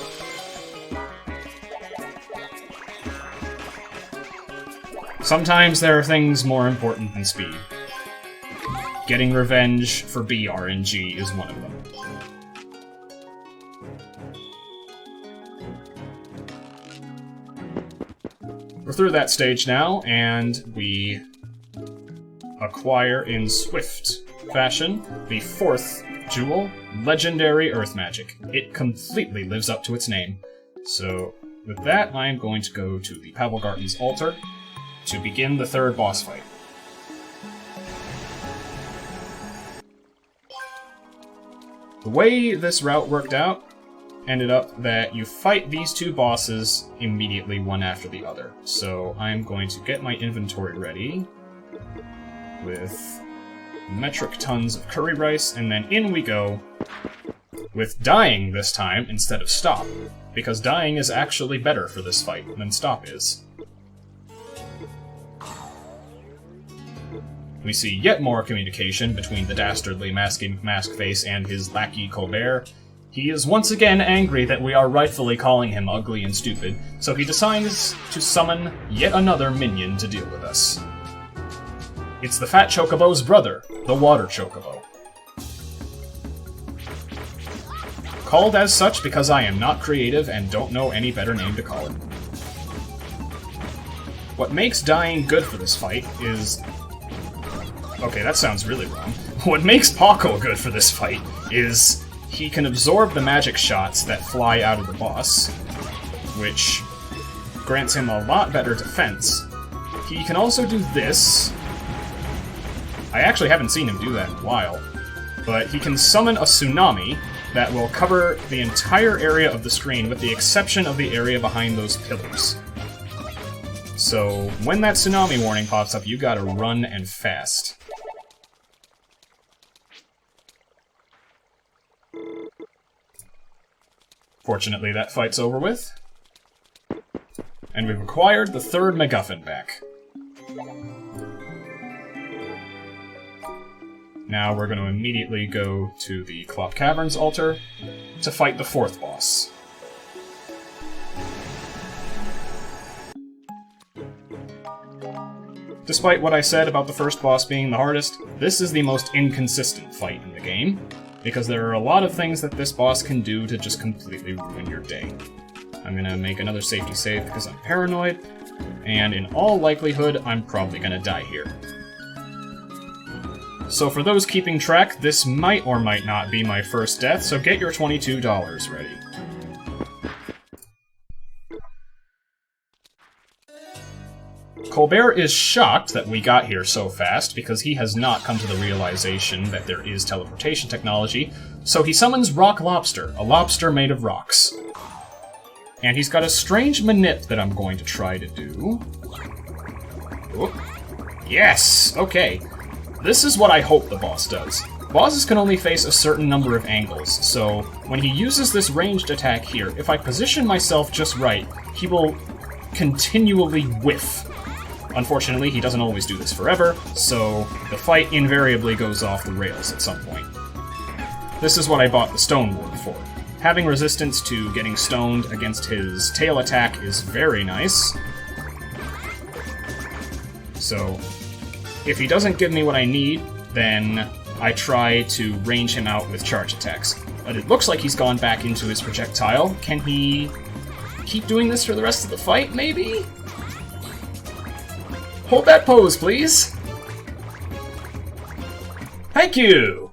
[SPEAKER 1] Sometimes there are things more important than speed. Getting revenge for B RNG is one of them. We're through that stage now, and we acquire in swift fashion the 4th jewel, Legendary Earth Magic. It completely lives up to its name. So, with that, I'm going to go to the Pebble Gardens altar to begin the 3rd boss fight. The way this route worked out ended up that you fight these 2 bosses immediately, one after the other. So I'm going to get my inventory ready with metric tons of curry rice, and then in we go with dying this time instead of stop, because dying is actually better for this fight than stop is. We see yet more communication between the dastardly Maskface and his lackey Colbert. He is once again angry that we are rightfully calling him ugly and stupid, so he decides to summon yet another minion to deal with us. It's the Fat Chocobo's brother, the Water Chocobo. Called as such because I am not creative and don't know any better name to call it. What makes dying good for this fight is... Okay, that sounds really wrong. What makes Paco good for this fight is he can absorb the magic shots that fly out of the boss, which grants him a lot better defense. He can also do this. I actually haven't seen him do that in a while, but he can summon a tsunami that will cover the entire area of the screen with the exception of the area behind those pillars. So when that tsunami warning pops up, you gotta run and fast. Fortunately, that fight's over with. And we've acquired the 3rd MacGuffin back. Now we're going to immediately go to the Clop Caverns altar to fight the 4th boss. Despite what I said about the first boss being the hardest, this is the most inconsistent fight in the game, because there are a lot of things that this boss can do to just completely ruin your day. I'm gonna make another safety save because I'm paranoid, and in all likelihood, I'm probably gonna die here. So for those keeping track, this might or might not be my first death, so get your $22 ready. Colbert is shocked that we got here so fast, because he has not come to the realization that there is teleportation technology, so he summons Rock Lobster, a lobster made of rocks. And he's got a strange manip that I'm going to try to do. Oop. Yes! Okay. This is what I hope the boss does. Bosses can only face a certain number of angles, so when he uses this ranged attack here, if I position myself just right, he will continually whiff. Unfortunately, he doesn't always do this forever, so the fight invariably goes off the rails at some point. This is what I bought the Stone Ward for. Having resistance to getting stoned against his tail attack is very nice. So, if he doesn't give me what I need, then I try to range him out with charge attacks. But it looks like he's gone back into his projectile. Can he keep doing this for the rest of the fight, maybe? Hold that pose, please! Thank you!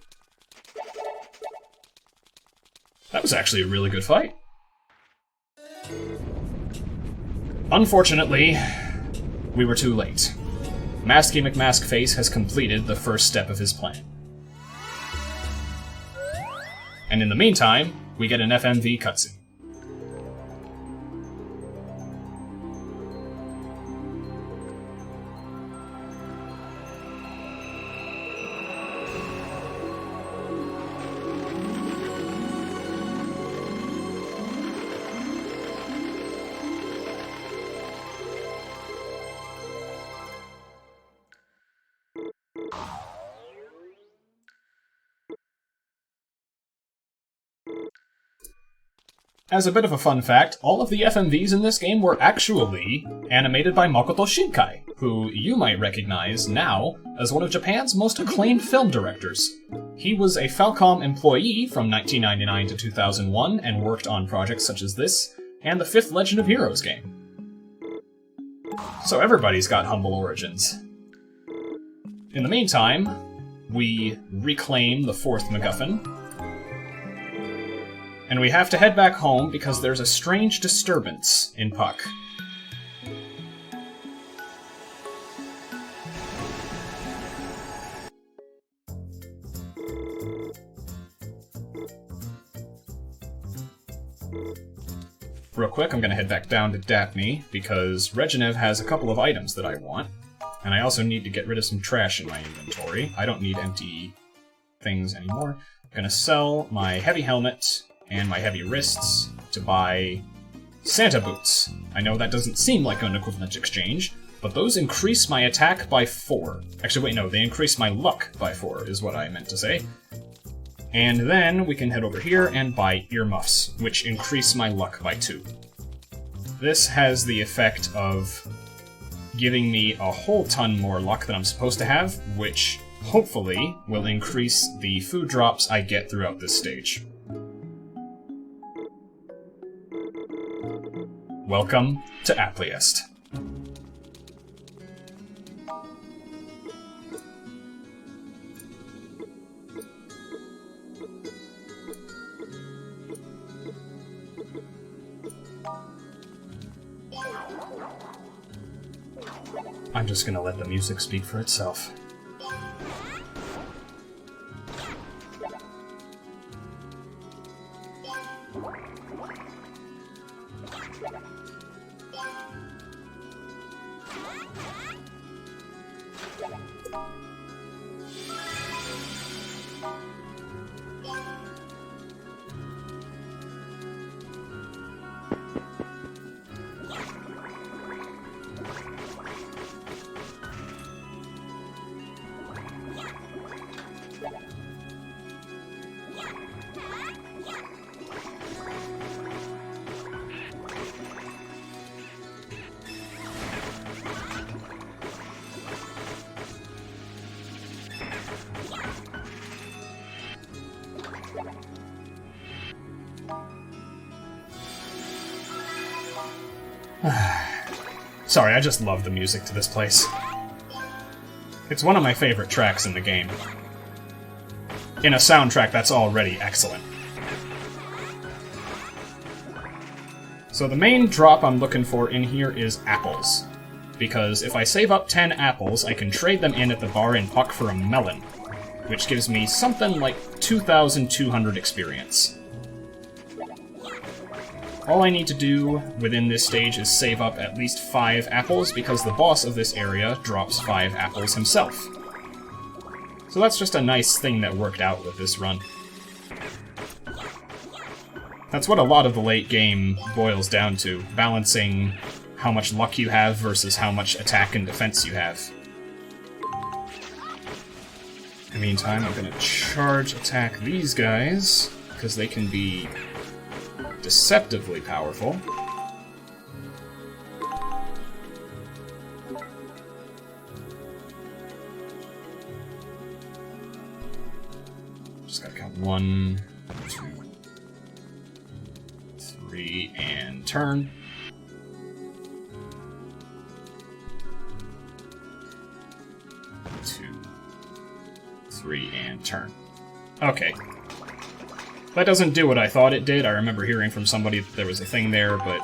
[SPEAKER 1] That was actually a really good fight. Unfortunately, we were too late. Masky McMaskface has completed the first step of his plan. And in the meantime, we get an FMV cutscene. As a bit of a fun fact, all of the FMVs in this game were actually animated by Makoto Shinkai, who you might recognize now as one of Japan's most acclaimed film directors. He was a Falcom employee from 1999 to 2001 and worked on projects such as this, and the 5th Legend of Heroes game. So everybody's got humble origins. In the meantime, we reclaim the 4th MacGuffin, and we have to head back home because there's a strange disturbance in Puck. Real quick, I'm gonna head back down to Daphne, because Regenev has a couple of items that I want, and I also need to get rid of some trash in my inventory. I don't need empty things anymore. I'm gonna sell my heavy helmet and my heavy wrists to buy Santa boots. I know that doesn't seem like an equivalent exchange, but those increase my attack by 4. Actually, wait, no, they increase my luck by 4, is what I meant to say. And then we can head over here and buy earmuffs, which increase my luck by 2. This has the effect of giving me a whole ton more luck than I'm supposed to have, which hopefully will increase the food drops I get throughout this stage. Welcome to Appliest. I'm just gonna let the music speak for itself. Sorry, I just love the music to this place. It's one of my favorite tracks in the game. In a soundtrack that's already excellent. So the main drop I'm looking for in here is apples. Because if I save up 10 apples, I can trade them in at the bar in Puck for a melon, which gives me something like 2,200 experience. All I need to do within this stage is save up at least 5 apples, because the boss of this area drops 5 apples himself. So that's just a nice thing that worked out with this run. That's what a lot of the late game boils down to, balancing how much luck you have versus how much attack and defense you have. In the meantime, I'm gonna charge attack these guys, because they can be deceptively powerful. Just gotta count 1, 2, 3, and turn. 2, 3, and turn. Okay. That doesn't do what I thought it did. I remember hearing from somebody that there was a thing there, but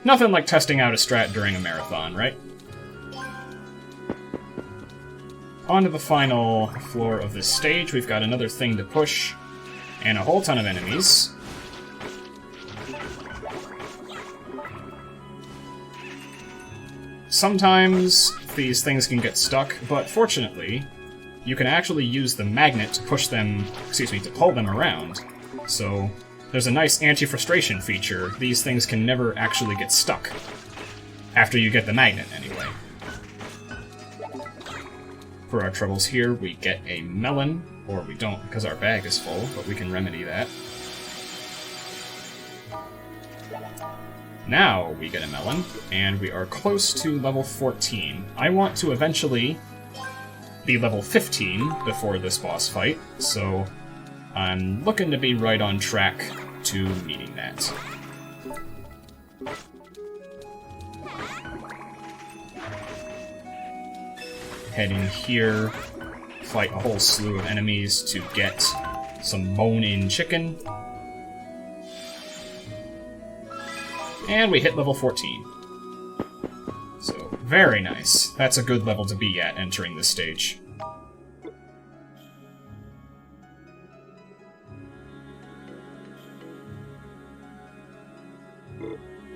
[SPEAKER 1] nothing like testing out a strat during a marathon, right? On to the final floor of this stage. We've got another thing to push, and a whole ton of enemies. Sometimes these things can get stuck, but fortunately, you can actually use the magnet to push them, to pull them around. So there's a nice anti-frustration feature. These things can never actually get stuck. After you get the magnet, anyway. For our troubles here, we get a melon, or we don't because our bag is full, but we can remedy that. Now we get a melon, and we are close to level 14. I want to eventually be level 15 before this boss fight, so I'm looking to be right on track to meeting that. Head in here, fight a whole slew of enemies to get some bone-in chicken. And we hit level 14. So, very nice. That's a good level to be at entering this stage.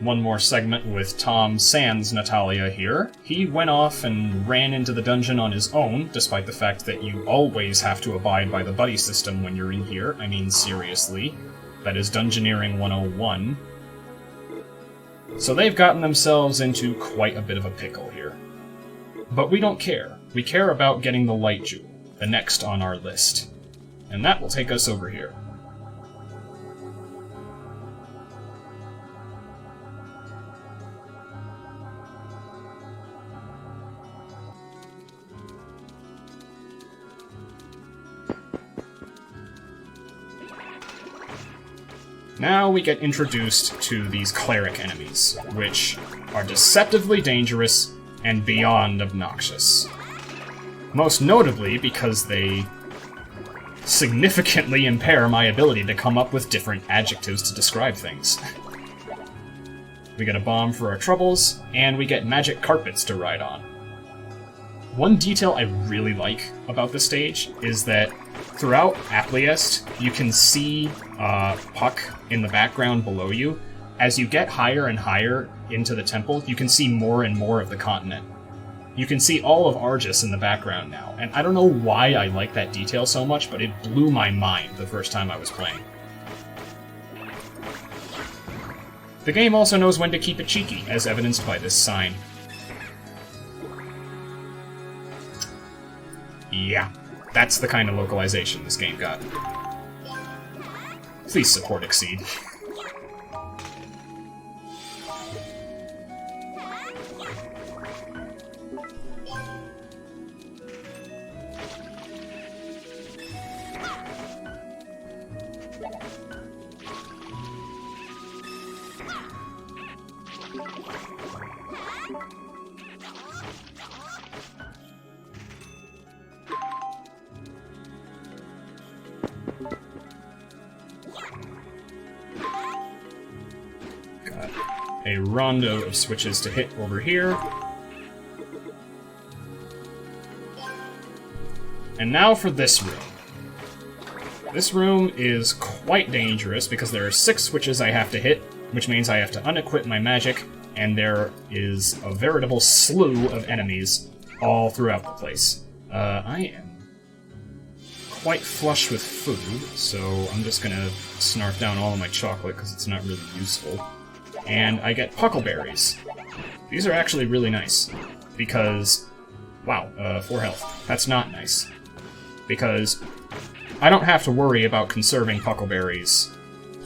[SPEAKER 1] One more segment with Tom sans Natalia here. He went off and ran into the dungeon on his own, despite the fact that you always have to abide by the buddy system when you're in here. I mean, seriously. That is Dungeoneering 101. So they've gotten themselves into quite a bit of a pickle here. But we don't care. We care about getting the Light Jewel, the next on our list. And that will take us over here. Now we get introduced to these cleric enemies, which are deceptively dangerous and beyond obnoxious. Most notably because they significantly impair my ability to come up with different adjectives to describe things. We get a bomb for our troubles, and we get magic carpets to ride on. One detail I really like about this stage is that throughout Appliest, you can see Puck in the background below you. As you get higher and higher into the temple, you can see more and more of the continent. You can see all of Arges in the background now, and I don't know why I like that detail so much, but it blew my mind the first time I was playing. The game also knows when to keep it cheeky, as evidenced by this sign. Yeah, that's the kind of localization this game got. Please support Exceed. A rondo of switches to hit over here. And now for this room. This room is quite dangerous because there are 6 switches I have to hit, which means I have to unequip my magic, and there is a veritable slew of enemies all throughout the place. I am quite flush with food, so I'm just gonna snarf down all of my chocolate because it's not really useful. And I get puckleberries. These are actually really nice, because, wow, 4 health. That's not nice. Because I don't have to worry about conserving puckleberries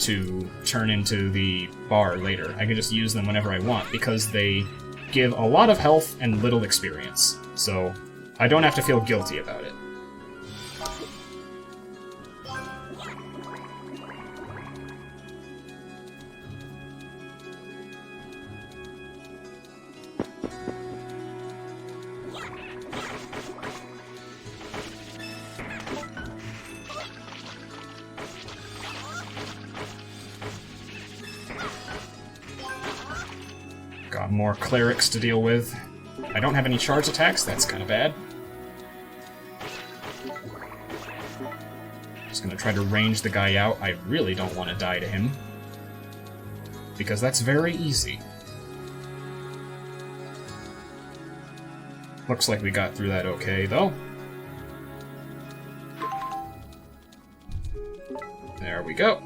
[SPEAKER 1] to turn into the bar later. I can just use them whenever I want, because they give a lot of health and little experience. So I don't have to feel guilty about it. Got more clerics to deal with. I don't have any charge attacks, that's kind of bad. Just gonna try to range the guy out. I really don't want to die to him, because that's very easy. Looks like we got through that okay, though. There we go.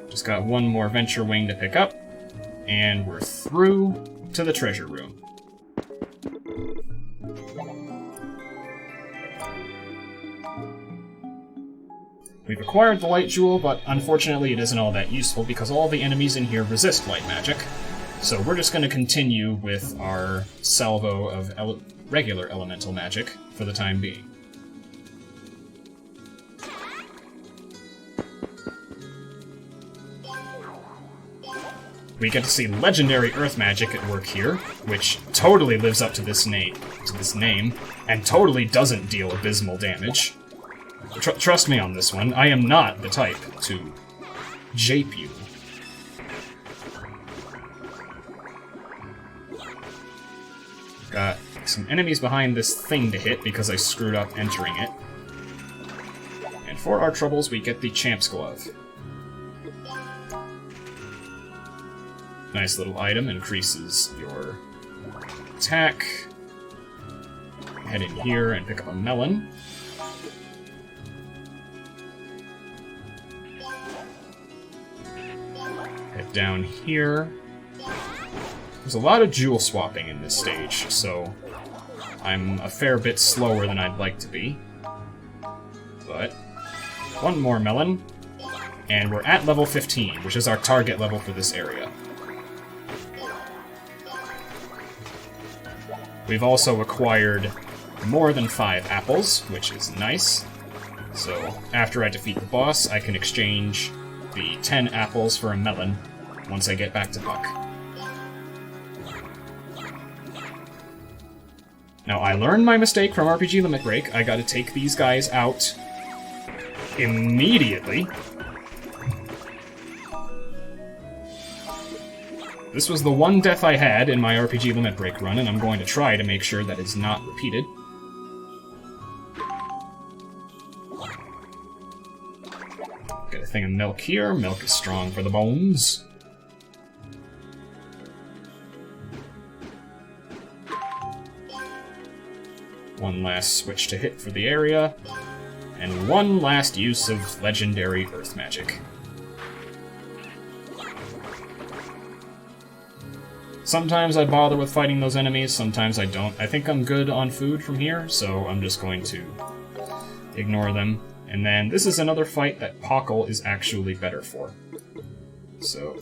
[SPEAKER 1] Just got one more Venture Wing to pick up, and we're through to the treasure room. We've acquired the light jewel, but unfortunately it isn't all that useful because all the enemies in here resist light magic. So we're just going to continue with our salvo of regular elemental magic for the time being. We get to see legendary earth magic at work here, which totally lives up to this name, and totally doesn't deal abysmal damage. Trust me on this one, I am not the type to jape you. Got some enemies behind this thing to hit because I screwed up entering it. And for our troubles, we get the Champ's Glove. Nice little item, increases your attack. Head in here and pick up a melon. Head down here. There's a lot of jewel swapping in this stage, so I'm a fair bit slower than I'd like to be. But one more melon, and we're at level 15, which is our target level for this area. We've also acquired more than 5 apples, which is nice. So after I defeat the boss, I can exchange the 10 apples for a melon once I get back to Puck. Now, I learned my mistake from RPG Limit Break. I gotta take these guys out immediately. This was the one death I had in my RPG Limit Break run, and I'm going to try to make sure that it's not repeated. Get a thing of milk here. Milk is strong for the bones. One last switch to hit for the area, and one last use of legendary earth magic. Sometimes I bother with fighting those enemies, sometimes I don't. I think I'm good on food from here, so I'm just going to ignore them. And then this is another fight that Pockle is actually better for. So,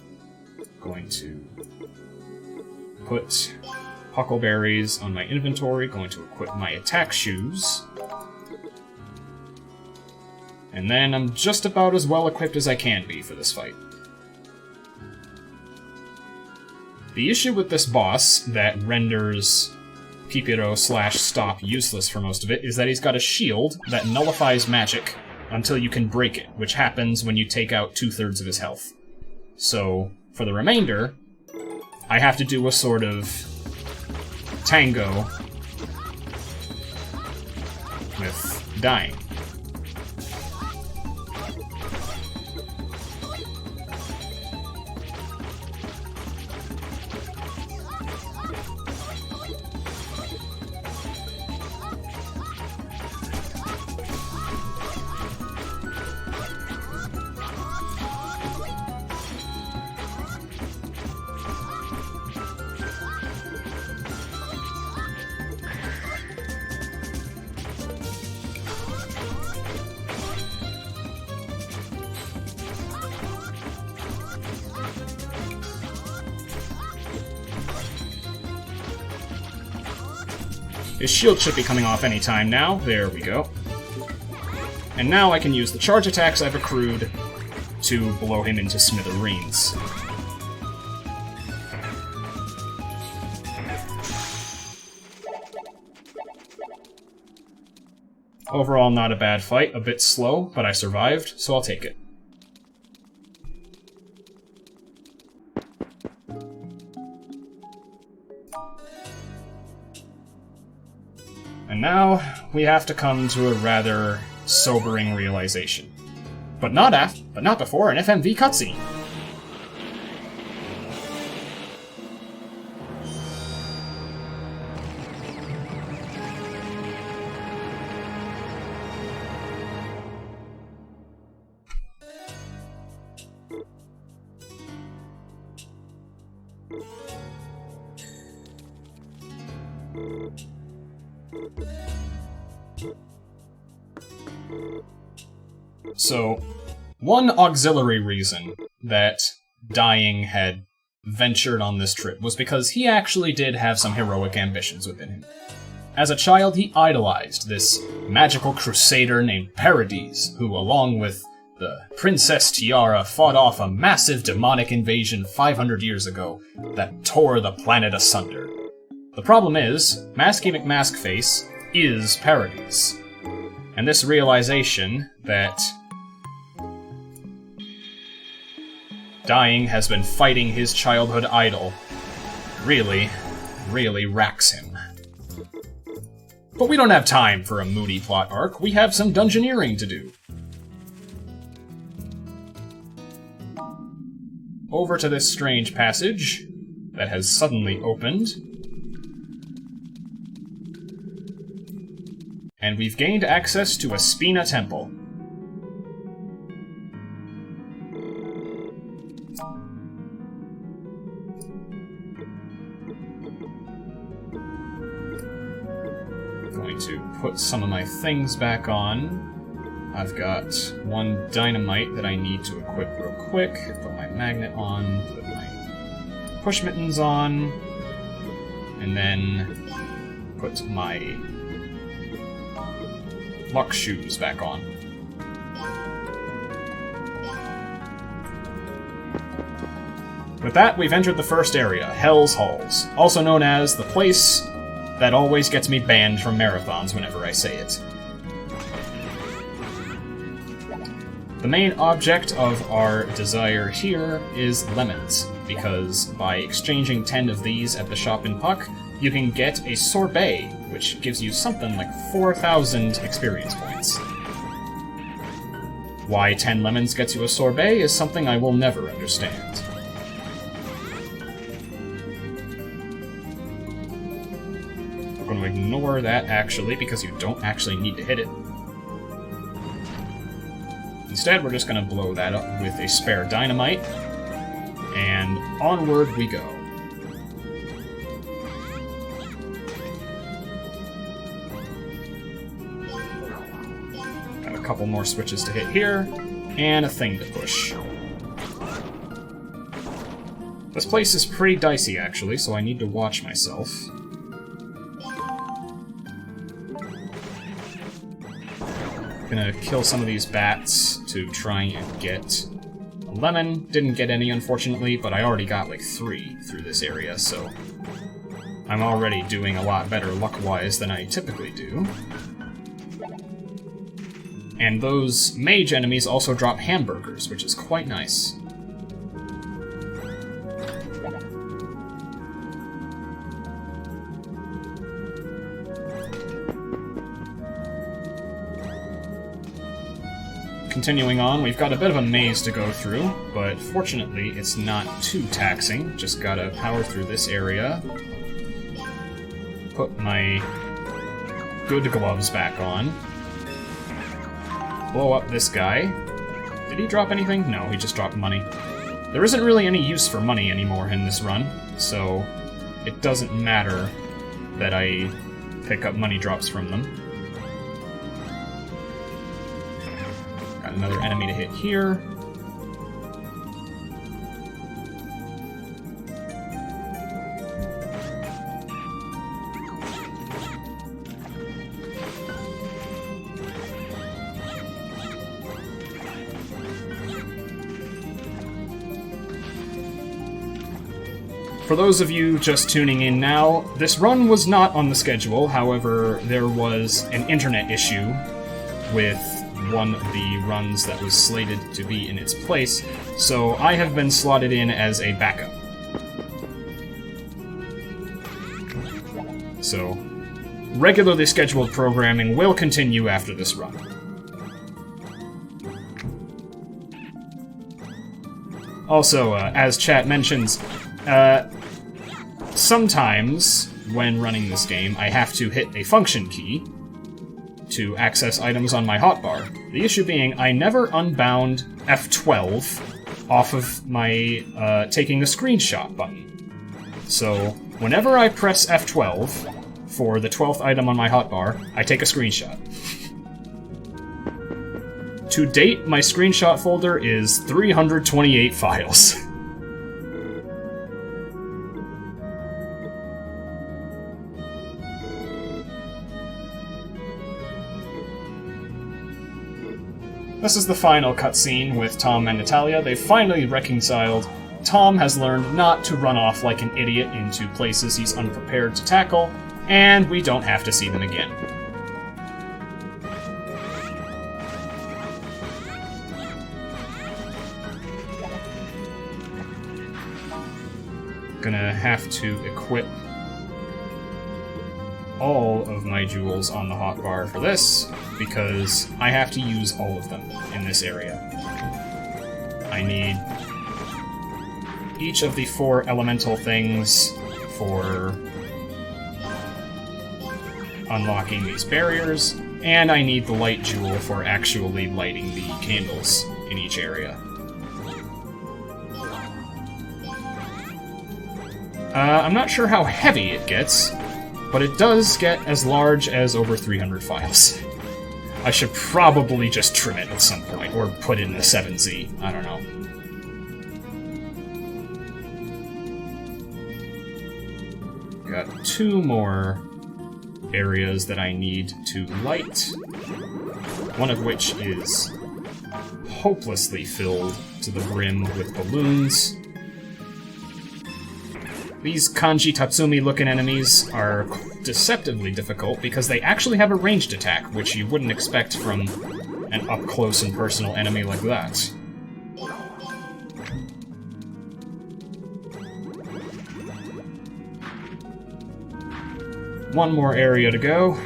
[SPEAKER 1] going to put Puckleberries on my inventory, going to equip my attack shoes. And then I'm just about as well equipped as I can be for this fight. The issue with this boss that renders Pipiro/Stop useless for most of it is that he's got a shield that nullifies magic until you can break it, which happens when you take out 2/3 of his health. So, for the remainder, I have to do a sort of tango with dying. His shield should be coming off any time now. There we go. And now I can use the charge attacks I've accrued to blow him into smithereens. Overall, not a bad fight. A bit slow, but I survived, so I'll take it. And now, we have to come to a rather sobering realization. But not before an FMV cutscene. So, one auxiliary reason that Dying had ventured on this trip was because he actually did have some heroic ambitions within him. As a child, he idolized this magical crusader named Paradis, who, along with the Princess Tiara, fought off a massive demonic invasion 500 years ago that tore the planet asunder. The problem is, Masky McMaskface is Paradis. And this realization that Dying has been fighting his childhood idol really, really racks him. But we don't have time for a moody plot arc, we have some dungeoneering to do. Over to this strange passage that has suddenly opened. And we've gained access to a Spina Temple. Going to put some of my things back on. I've got one dynamite that I need to equip real quick. Put my magnet on, put my push mittens on, and then put my luck shoes back on. With that, we've entered the first area, Hell's Halls, also known as the place that always gets me banned from marathons whenever I say it. The main object of our desire here is lemons, because by exchanging 10 of these at the shop in Puck, you can get a sorbet, which gives you something like 4,000 experience points. Why 10 lemons gets you a sorbet is something I will never understand. I'm going to ignore that, actually, because you don't actually need to hit it. Instead, we're just going to blow that up with a spare dynamite, and onward we go. Got a couple more switches to hit here, and a thing to push. This place is pretty dicey, actually, so I need to watch myself. Gonna kill some of these bats to try and get a lemon. Didn't get any, unfortunately, but I already got like 3 through this area, so I'm already doing a lot better luck-wise than I typically do. And those mage enemies also drop hamburgers, which is quite nice. Continuing on, we've got a bit of a maze to go through, but fortunately it's not too taxing. Just gotta power through this area. Put my good gloves back on. Blow up this guy. Did he drop anything? No, he just dropped money. There isn't really any use for money anymore in this run, so it doesn't matter that I pick up money drops from them. Another enemy to hit here. For those of you just tuning in now, this run was not on the schedule, however, there was an internet issue with one of the runs that was slated to be in its place, so I have been slotted in as a backup. So, regularly scheduled programming will continue after this run. Also, as chat mentions, sometimes when running this game, I have to hit a function key to access items on my hotbar. The issue being, I never unbound F12 off of my taking a screenshot button. So, whenever I press F12 for the 12th item on my hotbar, I take a screenshot. To date, my screenshot folder is 328 files. This is the final cutscene with Tom and Natalia. They've finally reconciled. Tom has learned not to run off like an idiot into places he's unprepared to tackle, and we don't have to see them again. Gonna have to equip all of my jewels on the hotbar for this, because I have to use all of them in this area. I need each of the 4 elemental things for unlocking these barriers, and I need the light jewel for actually lighting the candles in each area. I'm not sure how heavy it gets, but it does get as large as over 300 files. I should probably just trim it at some point, or put it in a 7Z. I don't know. Got 2 more areas that I need to light, one of which is hopelessly filled to the brim with balloons. These Kanji Tatsumi-looking enemies are deceptively difficult because they actually have a ranged attack, which you wouldn't expect from an up-close and personal enemy like that. One more area to go.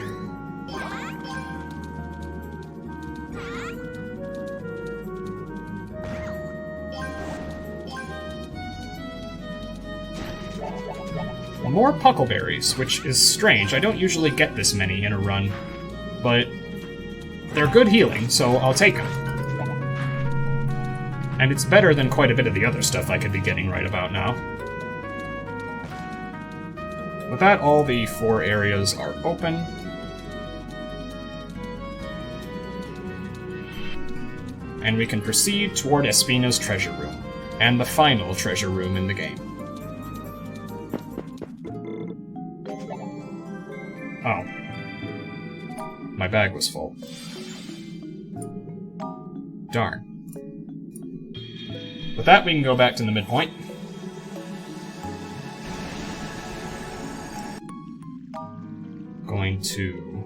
[SPEAKER 1] More puckleberries, which is strange. I don't usually get this many in a run, but they're good healing, so I'll take them. And it's better than quite a bit of the other stuff I could be getting right about now. With that, all the 4 areas are open. And we can proceed toward Espina's treasure room, and the final treasure room in the game. Oh. My bag was full. Darn. With that, we can go back to the midpoint. Going to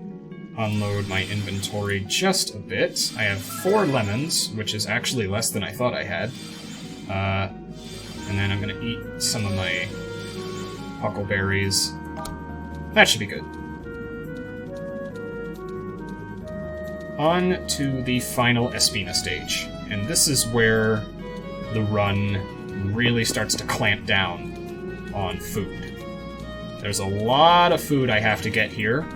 [SPEAKER 1] unload my inventory just a bit. I have 4 lemons, which is actually less than I thought I had. And then I'm gonna eat some of my huckleberries. That should be good. On to the final Espina stage, and this is where the run really starts to clamp down on food. There's a lot of food I have to get here,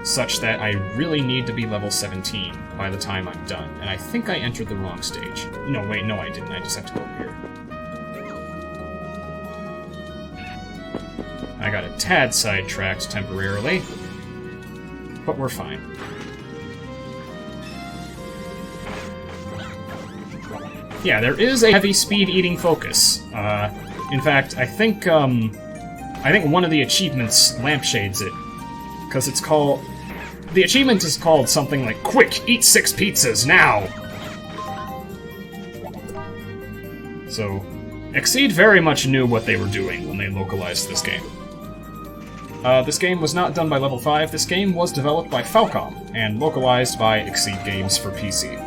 [SPEAKER 1] such that I really need to be level 17 by the time I'm done, and I think I entered the wrong stage. No, wait, no I didn't, I just have to go over here. I got a tad sidetracked temporarily, but we're fine. Yeah, there is a heavy speed-eating focus. In fact, I think one of the achievements lampshades it, because it's called... The achievement is called something like, "Quick, eat 6 pizzas, now!" So, Exceed very much knew what they were doing when they localized this game. This game was not done by Level 5, this game was developed by Falcom, and localized by Exceed Games for PC.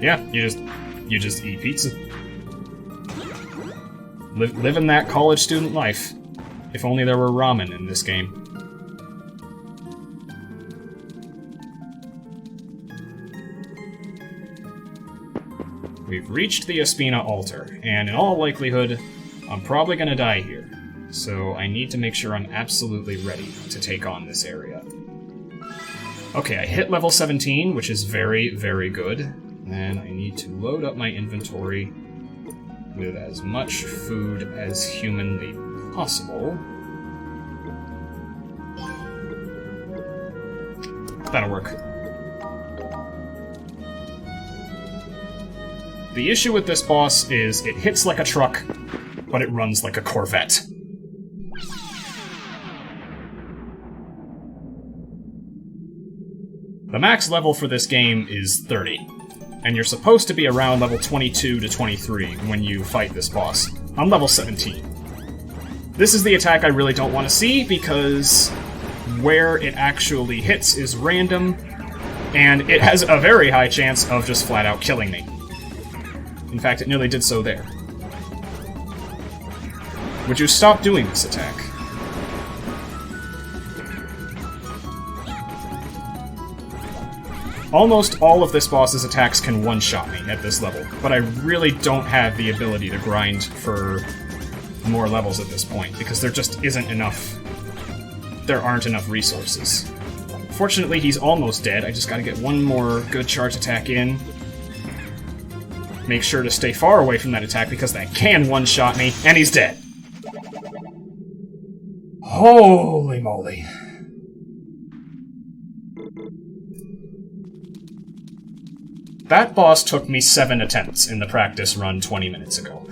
[SPEAKER 1] Yeah, you just eat pizza. Living that college student life. If only there were ramen in this game. We've reached the Espina altar, and in all likelihood, I'm probably gonna die here. So I need to make sure I'm absolutely ready to take on this area. Okay, I hit level 17, which is very, very good. Then I need to load up my inventory with as much food as humanly possible. That'll work. The issue with this boss is it hits like a truck, but it runs like a Corvette. The max level for this game is 30, and you're supposed to be around level 22 to 23 when you fight this boss. I'm level 17. This is the attack I really don't want to see, because where it actually hits is random, and it has a very high chance of just flat out killing me. In fact, it nearly did so there. Would you stop doing this attack? Almost all of this boss's attacks can one-shot me at this level, but I really don't have the ability to grind for more levels at this point, because there just isn't enough... There aren't enough resources. Fortunately, he's almost dead. I just gotta get one more good charge attack in. Make sure to stay far away from that attack, because that can one-shot me, and he's dead. Holy moly. That boss took me 7 attempts in the practice run 20 minutes ago.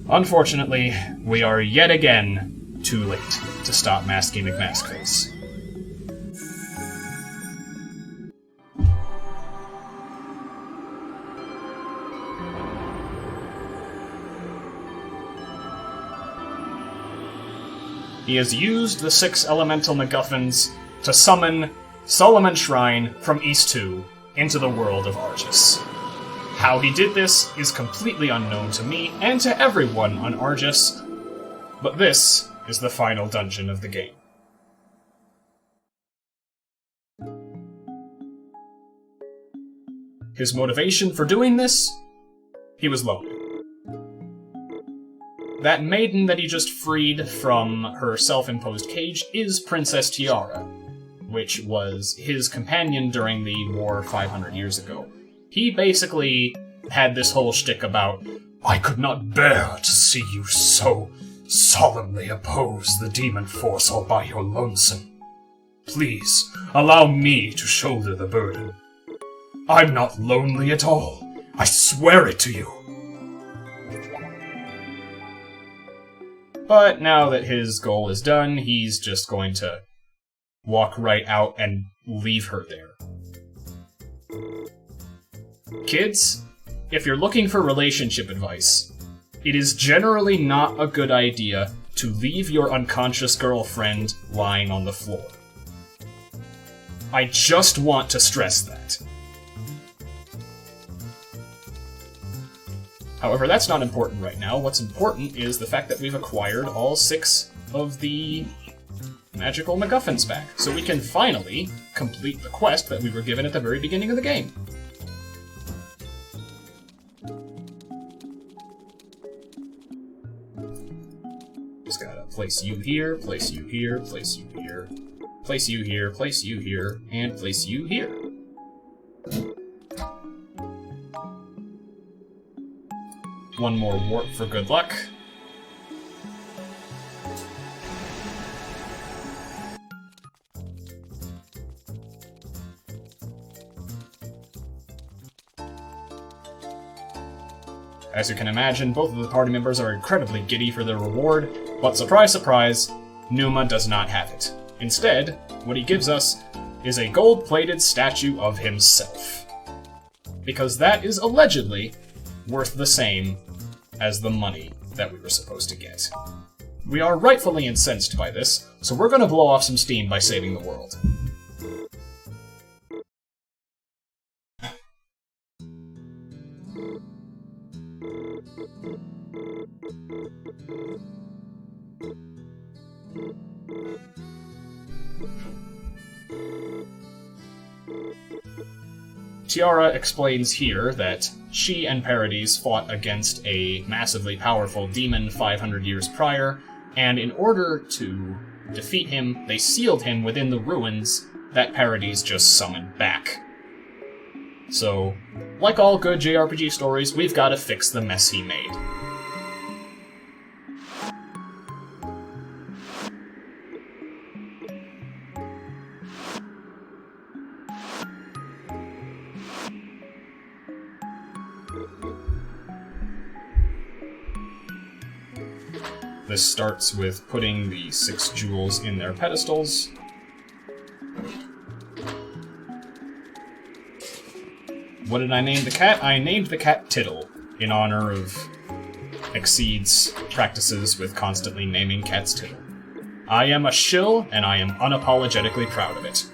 [SPEAKER 1] Unfortunately, we are yet again too late to stop Masky McMaskface. He has used the 6 elemental MacGuffins to summon Solomon Shrine from East 2 into the world of Arges. How he did this is completely unknown to me and to everyone on Arges, but this is the final dungeon of the game. His motivation for doing this? He was lonely. That maiden that he just freed from her self-imposed cage is Princess Tiara, which was his companion during the war 500 years ago. He basically had this whole shtick about, I could not bear to see you so solemnly oppose the demon force all by your lonesome. Please, allow me to shoulder the burden. I'm not lonely at all. I swear it to you. But now that his goal is done, he's just going to walk right out and leave her there. Kids, if you're looking for relationship advice, it is generally not a good idea to leave your unconscious girlfriend lying on the floor. I just want to stress that. However, that's not important right now. What's important is the fact that we've acquired all 6 of the magical MacGuffins back, so we can finally complete the quest that we were given at the very beginning of the game. Just gotta place you here, place you here, place you here, place you here, place you here, and place you here. One more warp for good luck. As you can imagine, both of the party members are incredibly giddy for their reward, but surprise, surprise, Numa does not have it. Instead, what he gives us is a gold-plated statue of himself. Because that is allegedly worth the same as the money that we were supposed to get. We are rightfully incensed by this, so we're gonna blow off some steam by saving the world. Tiara explains here that she and Paradis fought against a massively powerful demon 500 years prior, and in order to defeat him, they sealed him within the ruins that Paradis just summoned back. So, like all good JRPG stories, we've got to fix the mess he made. This starts with putting the 6 jewels in their pedestals. What did I name the cat? I named the cat Tittle, in honor of Exceed's practices with constantly naming cats Tittle. I am a shill, and I am unapologetically proud of it.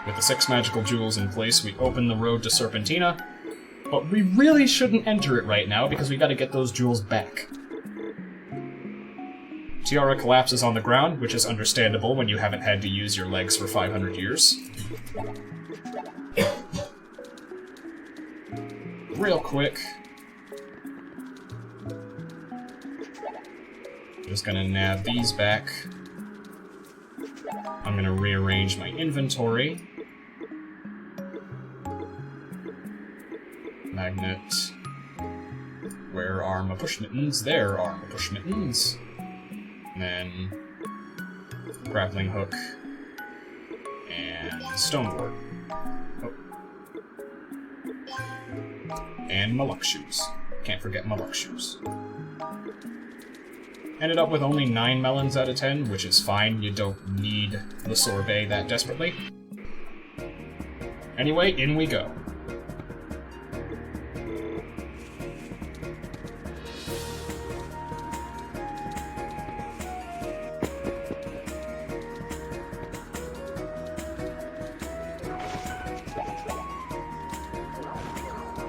[SPEAKER 1] With the 6 magical jewels in place, we open the road to Serpentina, but we really shouldn't enter it right now because we gotta get those jewels back. Tiara collapses on the ground, which is understandable when you haven't had to use your legs for 500 years. Real quick. Just gonna nab these back. I'm gonna rearrange my inventory. Magnet. Where are my push mittens? There are my push mittens. And then grappling hook and stoneboard. Oh. And my luck shoes. Can't forget my luck shoes. Ended up with only 9 melons out of 10, which is fine. You don't need the sorbet that desperately. Anyway, in we go.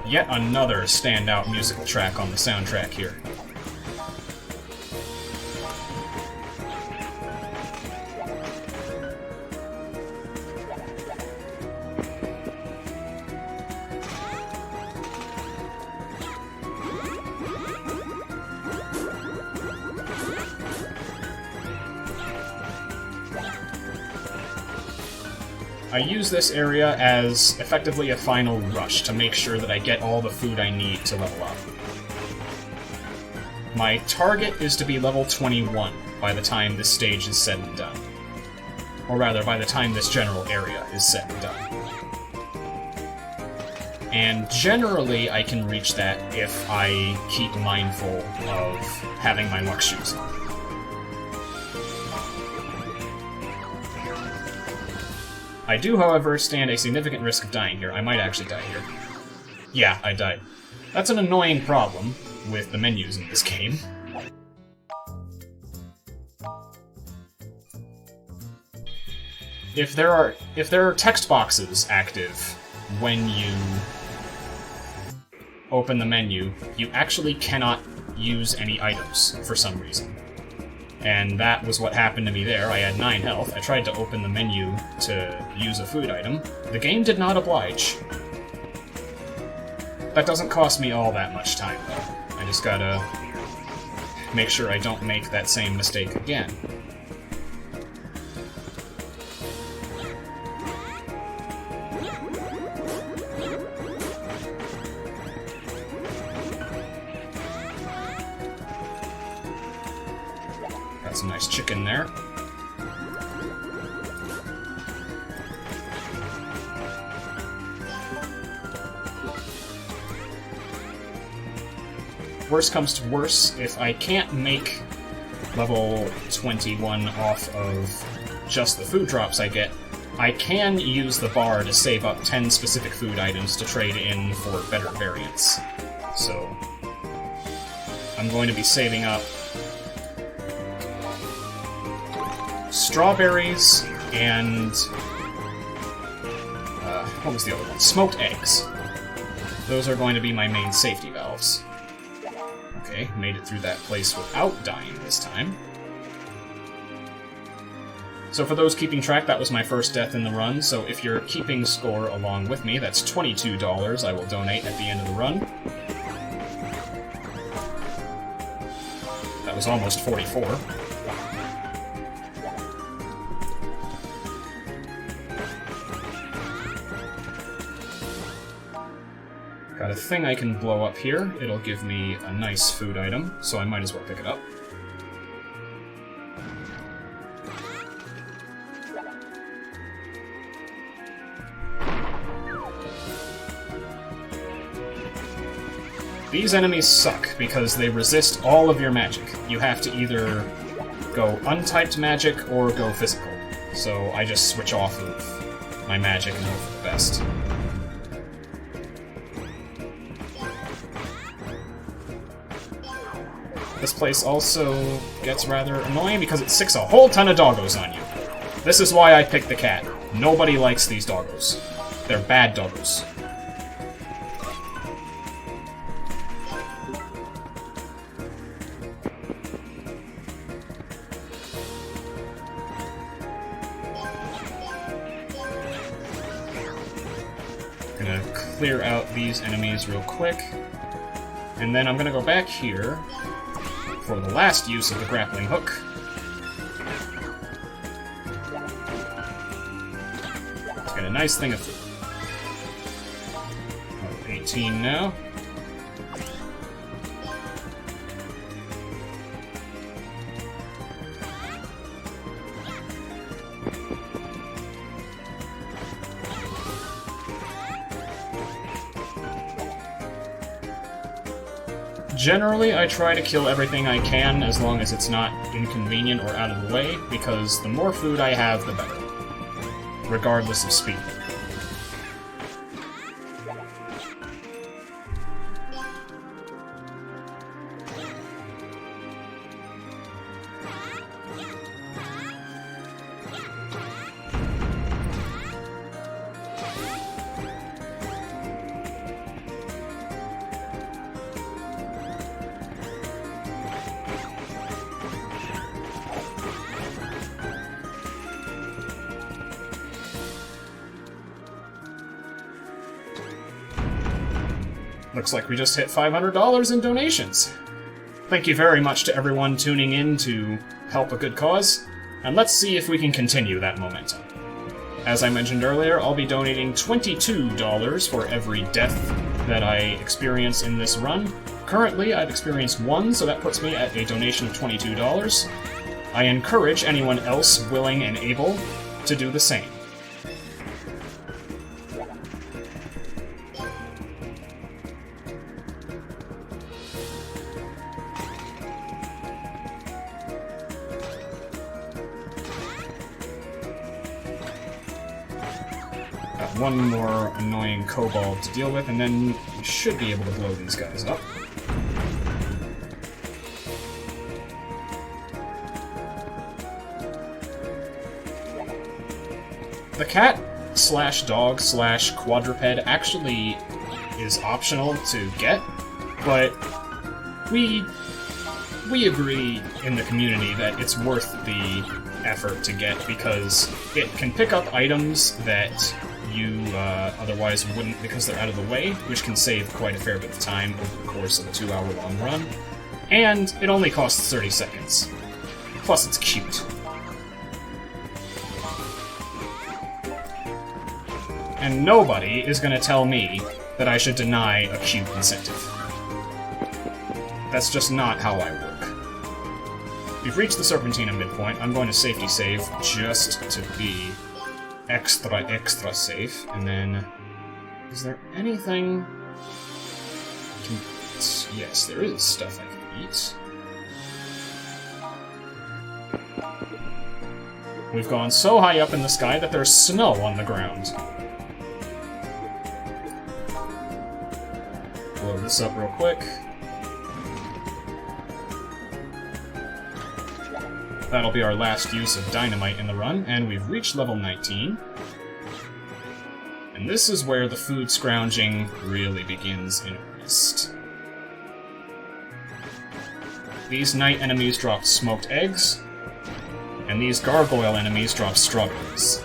[SPEAKER 1] Yet another standout musical track on the soundtrack here. I use this area as effectively a final rush to make sure that I get all the food I need to level up. My target is to be level 21 by the time this stage is said and done. Or rather, by the time this general area is said and done. And generally I can reach that if I keep mindful of having my luck shoes on. I do, however, stand a significant risk of dying here. I might actually die here. Yeah, I died. That's an annoying problem with the menus in this game. If there are text boxes active when you open the menu, you actually cannot use any items for some reason. And that was what happened to me there. I had 9 health. I tried to open the menu to use a food item. The game did not oblige. That doesn't cost me all that much time, though. I just gotta make sure I don't make that same mistake again. Some nice chicken there. Worst comes to worse, if I can't make level 21 off of just the food drops I get, I can use the bar to save up 10 specific food items to trade in for better variants. So, I'm going to be saving up strawberries and what was the other one? Smoked eggs. Those are going to be my main safety valves. Okay, made it through that place without dying this time. So for those keeping track, that was my first death in the run, so if you're keeping score along with me, that's $22 I will donate at the end of the run. That that was almost 44. Got a thing I can blow up here. It'll give me a nice food item, so I might as well pick it up. These enemies suck because they resist all of your magic. You have to either go untyped magic or go physical. So I just switch off of my magic and hope for the best. This place also gets rather annoying because it sicks a whole ton of doggos on you. This is why I picked the cat. Nobody likes these doggos. They're bad doggos. Gonna clear out these enemies real quick. And then I'm gonna go back here for the last use of the grappling hook. Let's get a nice thing of food. Oh, 18 now. Generally, I try to kill everything I can as long as it's not inconvenient or out of the way, because the more food I have, the better, regardless of speed. Looks like we just hit $500 in donations. Thank you very much to everyone tuning in to help a good cause, and let's see if we can continue that momentum. As I mentioned earlier, I'll be donating $22 for every death that I experience in this run. Currently, I've experienced one, so that puts me at a donation of $22. I encourage anyone else willing and able to do the same. One more annoying kobold to deal with, and then we should be able to blow these guys up. The cat slash dog slash quadruped actually is optional to get, but we agree in the community that it's worth the effort to get because it can pick up items that you otherwise wouldn't because they're out of the way, which can save quite a fair bit of time over the course of a 2-hour-long run. And it only costs 30 seconds. Plus, it's cute. And nobody is going to tell me that I should deny a cute incentive. That's just not how I work. We've reached the Serpentina midpoint. I'm going to safety save just to be extra safe, and then is there anything I can eat? Yes, there is stuff I can eat. We've gone so high up in the sky that there's snow on the ground. Blow this up real quick. That'll be our last use of dynamite in the run, and we've reached level 19. And this is where the food scrounging really begins in earnest. These night enemies drop smoked eggs, and these gargoyle enemies drop strawberries.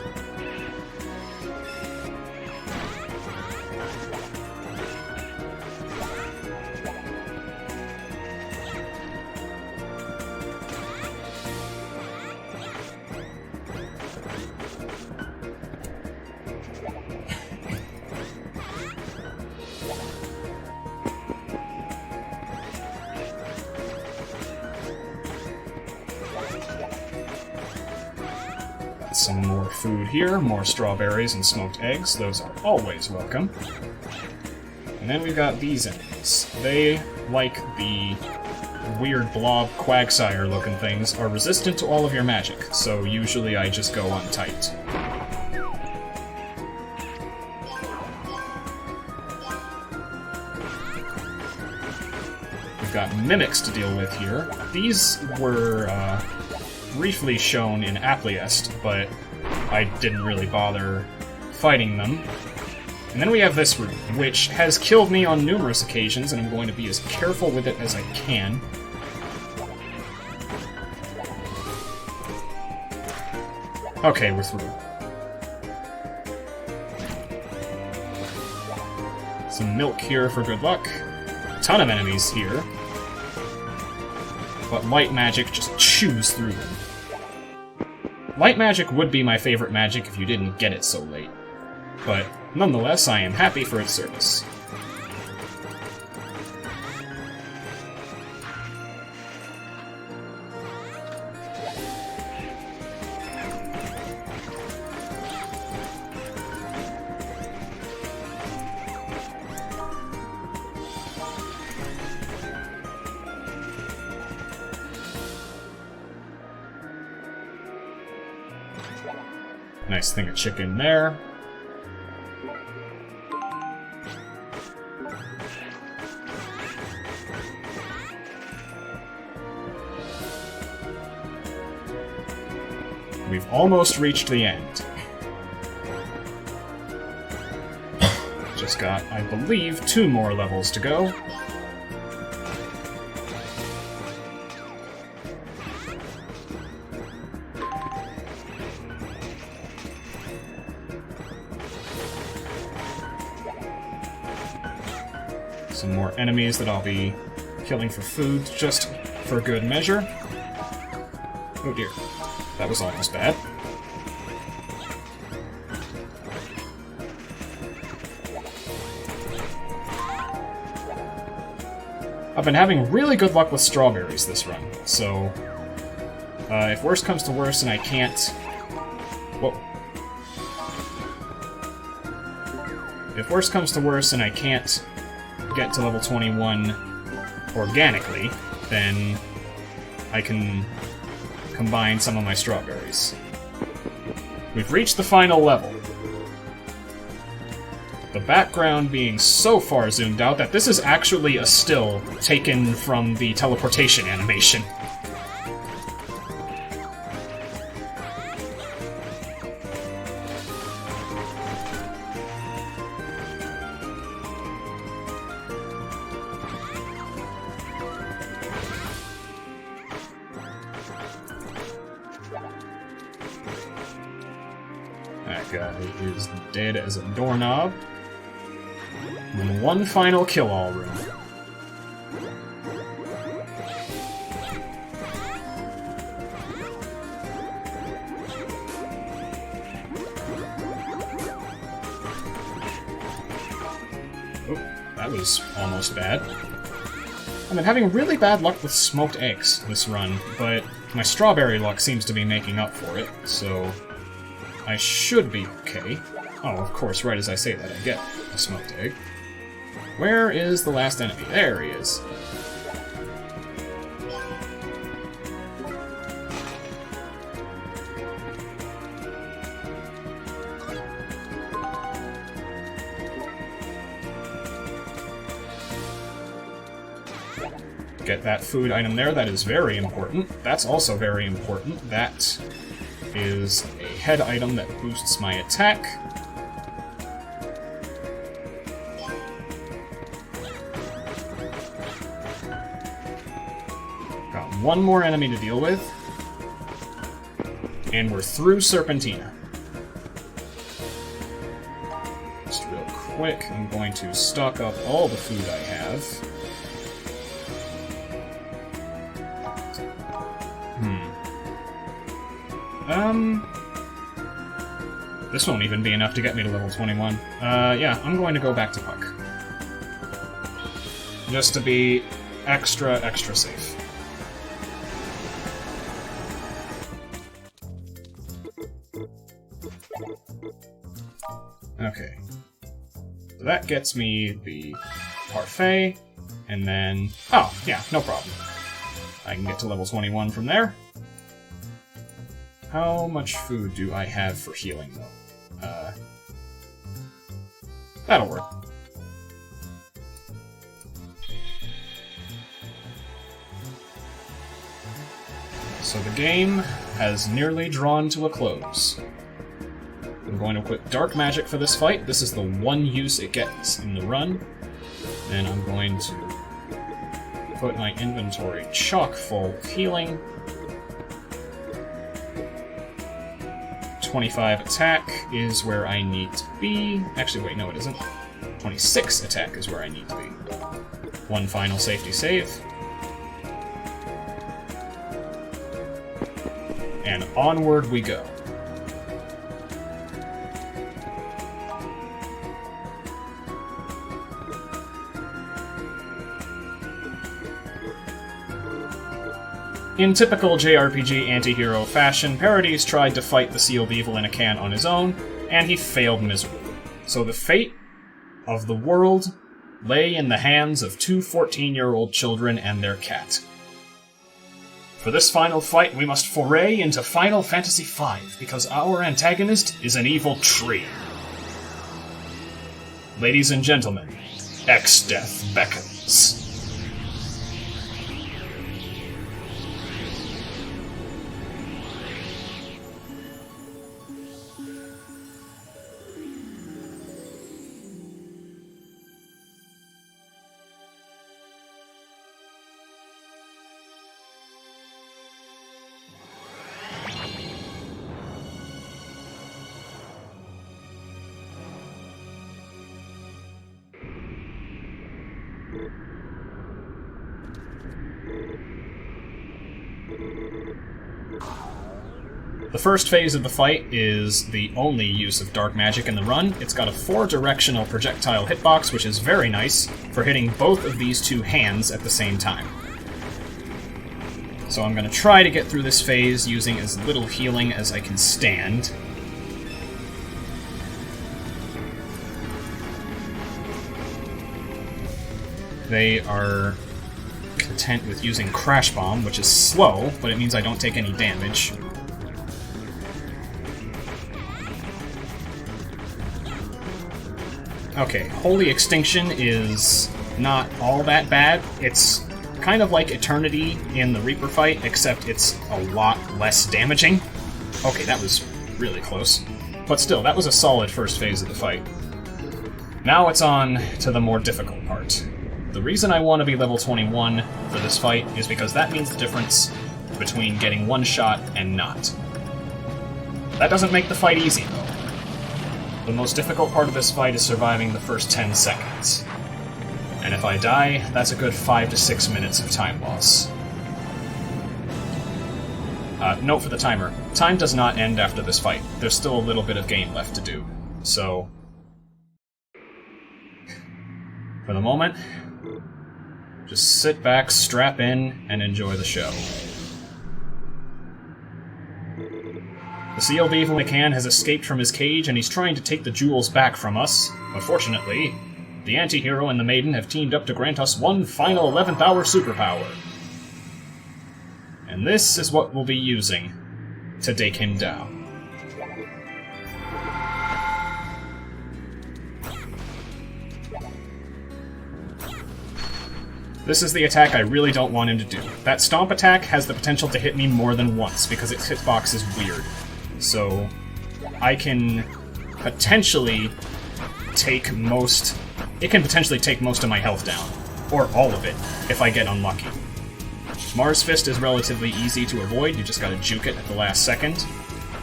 [SPEAKER 1] some more food here, more strawberries and smoked eggs. Those are always welcome. And then we've got these enemies. They, like the weird blob quagsire looking things, are resistant to all of your magic, so usually I just go untyped. We've got mimics to deal with here. These were briefly shown in Appliest, but I didn't really bother fighting them. And then we have this room, which has killed me on numerous occasions, and I'm going to be as careful with it as I can. Okay, we're through. Some milk here for good luck. A ton of enemies here. But light magic just chews through them. Light magic would be my favorite magic if you didn't get it so late. But nonetheless, I am happy for its service. Nice thing of chicken there. We've almost reached the end. Just got, I believe, 2 more levels to go. Some more enemies that I'll be killing for food, just for good measure. Oh dear. That was almost bad. I've been having really good luck with strawberries this run, so if worse comes to worse and I can't... Whoa. If worse comes to worse and I can't get to level 21 organically, then I can combine some of my strawberries. We've reached the final level. The background being so far zoomed out that this is actually a still taken from the teleportation animation. That guy is dead as a doorknob. And one final kill-all room. Oh, that was almost bad. I've been having really bad luck with smoked eggs this run, but my strawberry luck seems to be making up for it, so I should be okay. Oh, of course, right as I say that, I get a smoked egg. Where is the last enemy? There he is. Get that food item there, that is very important. That's also very important. That is a head item that boosts my attack. Got one more enemy to deal with. And we're through Serpentina. Just real quick, I'm going to stock up all the food I have. This won't even be enough to get me to level 21. Yeah, I'm going to go back to Puck. Just to be extra safe. So that gets me the parfait, and then... Oh, yeah, no problem. I can get to level 21 from there. How much food do I have for healing, though? That'll work. So the game has nearly drawn to a close. I'm going to equip Dark Magic for this fight. This is the one use it gets in the run. Then I'm going to put my inventory chock full of healing. 25 attack is where I need to be. Actually, wait, no it isn't. 26 attack is where I need to be. One final safety save. And onward we go. In typical JRPG anti-hero fashion, Paradis tried to fight the Seal of Evil in a can on his own, and he failed miserably. So the fate of the world lay in the hands of two 14-year-old children and their cat. For this final fight, we must foray into Final Fantasy V, because our antagonist is an evil tree. Ladies and gentlemen, X-Death beckons. The first phase of the fight is the only use of dark magic in the run. It's got a 4-directional projectile hitbox, which is very nice for hitting both of these two hands at the same time. So I'm going to try to get through this phase using as little healing as I can stand. They are content with using Crash Bomb, which is slow, but it means I don't take any damage. Okay, Holy Extinction is not all that bad. It's kind of like Eternity in the Reaper fight, except it's a lot less damaging. Okay, that was really close. But still, that was a solid first phase of the fight. Now it's on to the more difficult part. The reason I want to be level 21 for this fight is because that means the difference between getting one shot and not. That doesn't make the fight easy, though. The most difficult part of this fight is surviving the first 10 seconds. And if I die, that's a good 5 to 6 minutes of time loss. Note for the timer. Time does not end after this fight. There's still a little bit of game left to do. So, for the moment, just sit back, strap in, and enjoy the show. The Seal of Evil McCann has escaped from his cage, and he's trying to take the jewels back from us. But fortunately, the anti-hero and the Maiden have teamed up to grant us one final 11th hour superpower. And this is what we'll be using to take him down. This is the attack I really don't want him to do. That stomp attack has the potential to hit me more than once, because its hitbox is weird. So, I can potentially take most... It can potentially take most of my health down. Or all of it, if I get unlucky. Mars Fist is relatively easy to avoid, you just gotta juke it at the last second.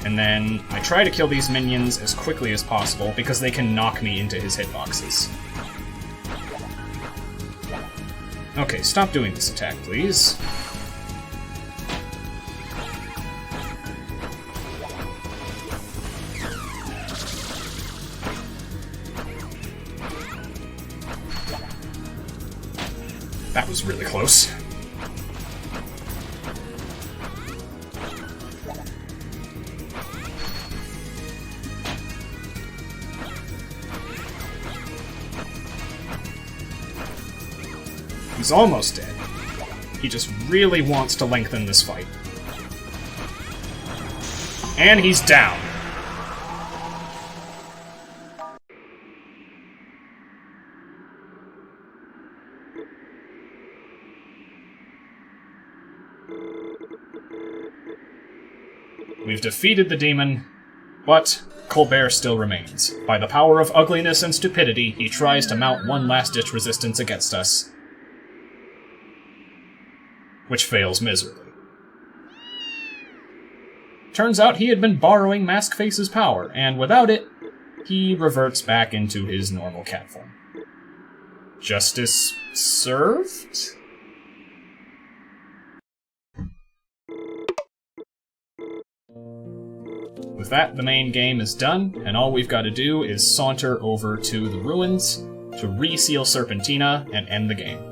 [SPEAKER 1] And then I try to kill these minions as quickly as possible, because they can knock me into his hitboxes. Okay, stop doing this attack, please. That was really close. He's almost dead. He just really wants to lengthen this fight. And he's down. We've defeated the demon, but Colbert still remains. By the power of ugliness and stupidity, he tries to mount one last-ditch resistance against us, which fails miserably. Turns out he had been borrowing Maskface's power, and without it, he reverts back into his normal cat form. Justice served? With that, the main game is done, and all we've got to do is saunter over to the ruins to reseal Serpentina and end the game.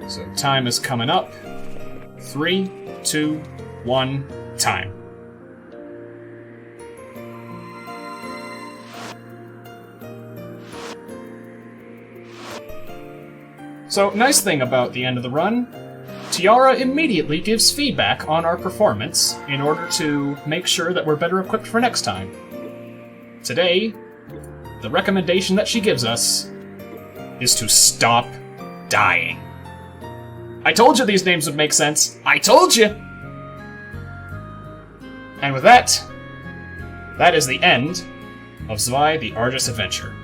[SPEAKER 1] So time is coming up. 3, 2, 1, time. So, nice thing about the end of the run, Tiara immediately gives feedback on our performance in order to make sure that we're better equipped for next time. Today, the recommendation that she gives us is to stop dying. I told you these names would make sense. I told you! And with that, that is the end of Zwei, the Arges adventure.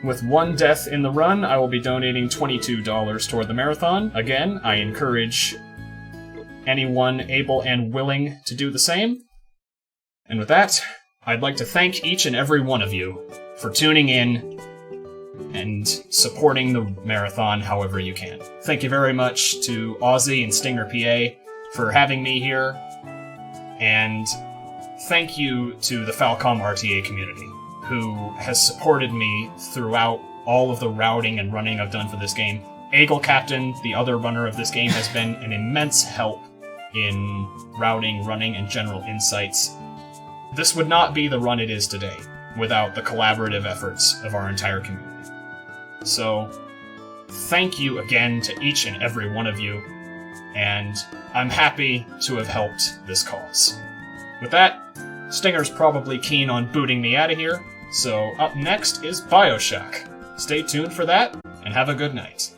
[SPEAKER 1] With one death in the run, I will be donating $22 toward the marathon. Again, I encourage anyone able and willing to do the same. And with that, I'd like to thank each and every one of you for tuning in and supporting the marathon however you can. Thank you very much to Aussie and Stinger PA for having me here, and thank you to the Falcom RTA community, who has supported me throughout all of the routing and running I've done for this game. Eagle Captain, the other runner of this game, has been an immense help in routing, running, and general insights. This would not be the run it is today without the collaborative efforts of our entire community. So, thank you again to each and every one of you, and I'm happy to have helped this cause. With that, Stinger's probably keen on booting me out of here, so up next is Bioshock. Stay tuned for that, and have a good night.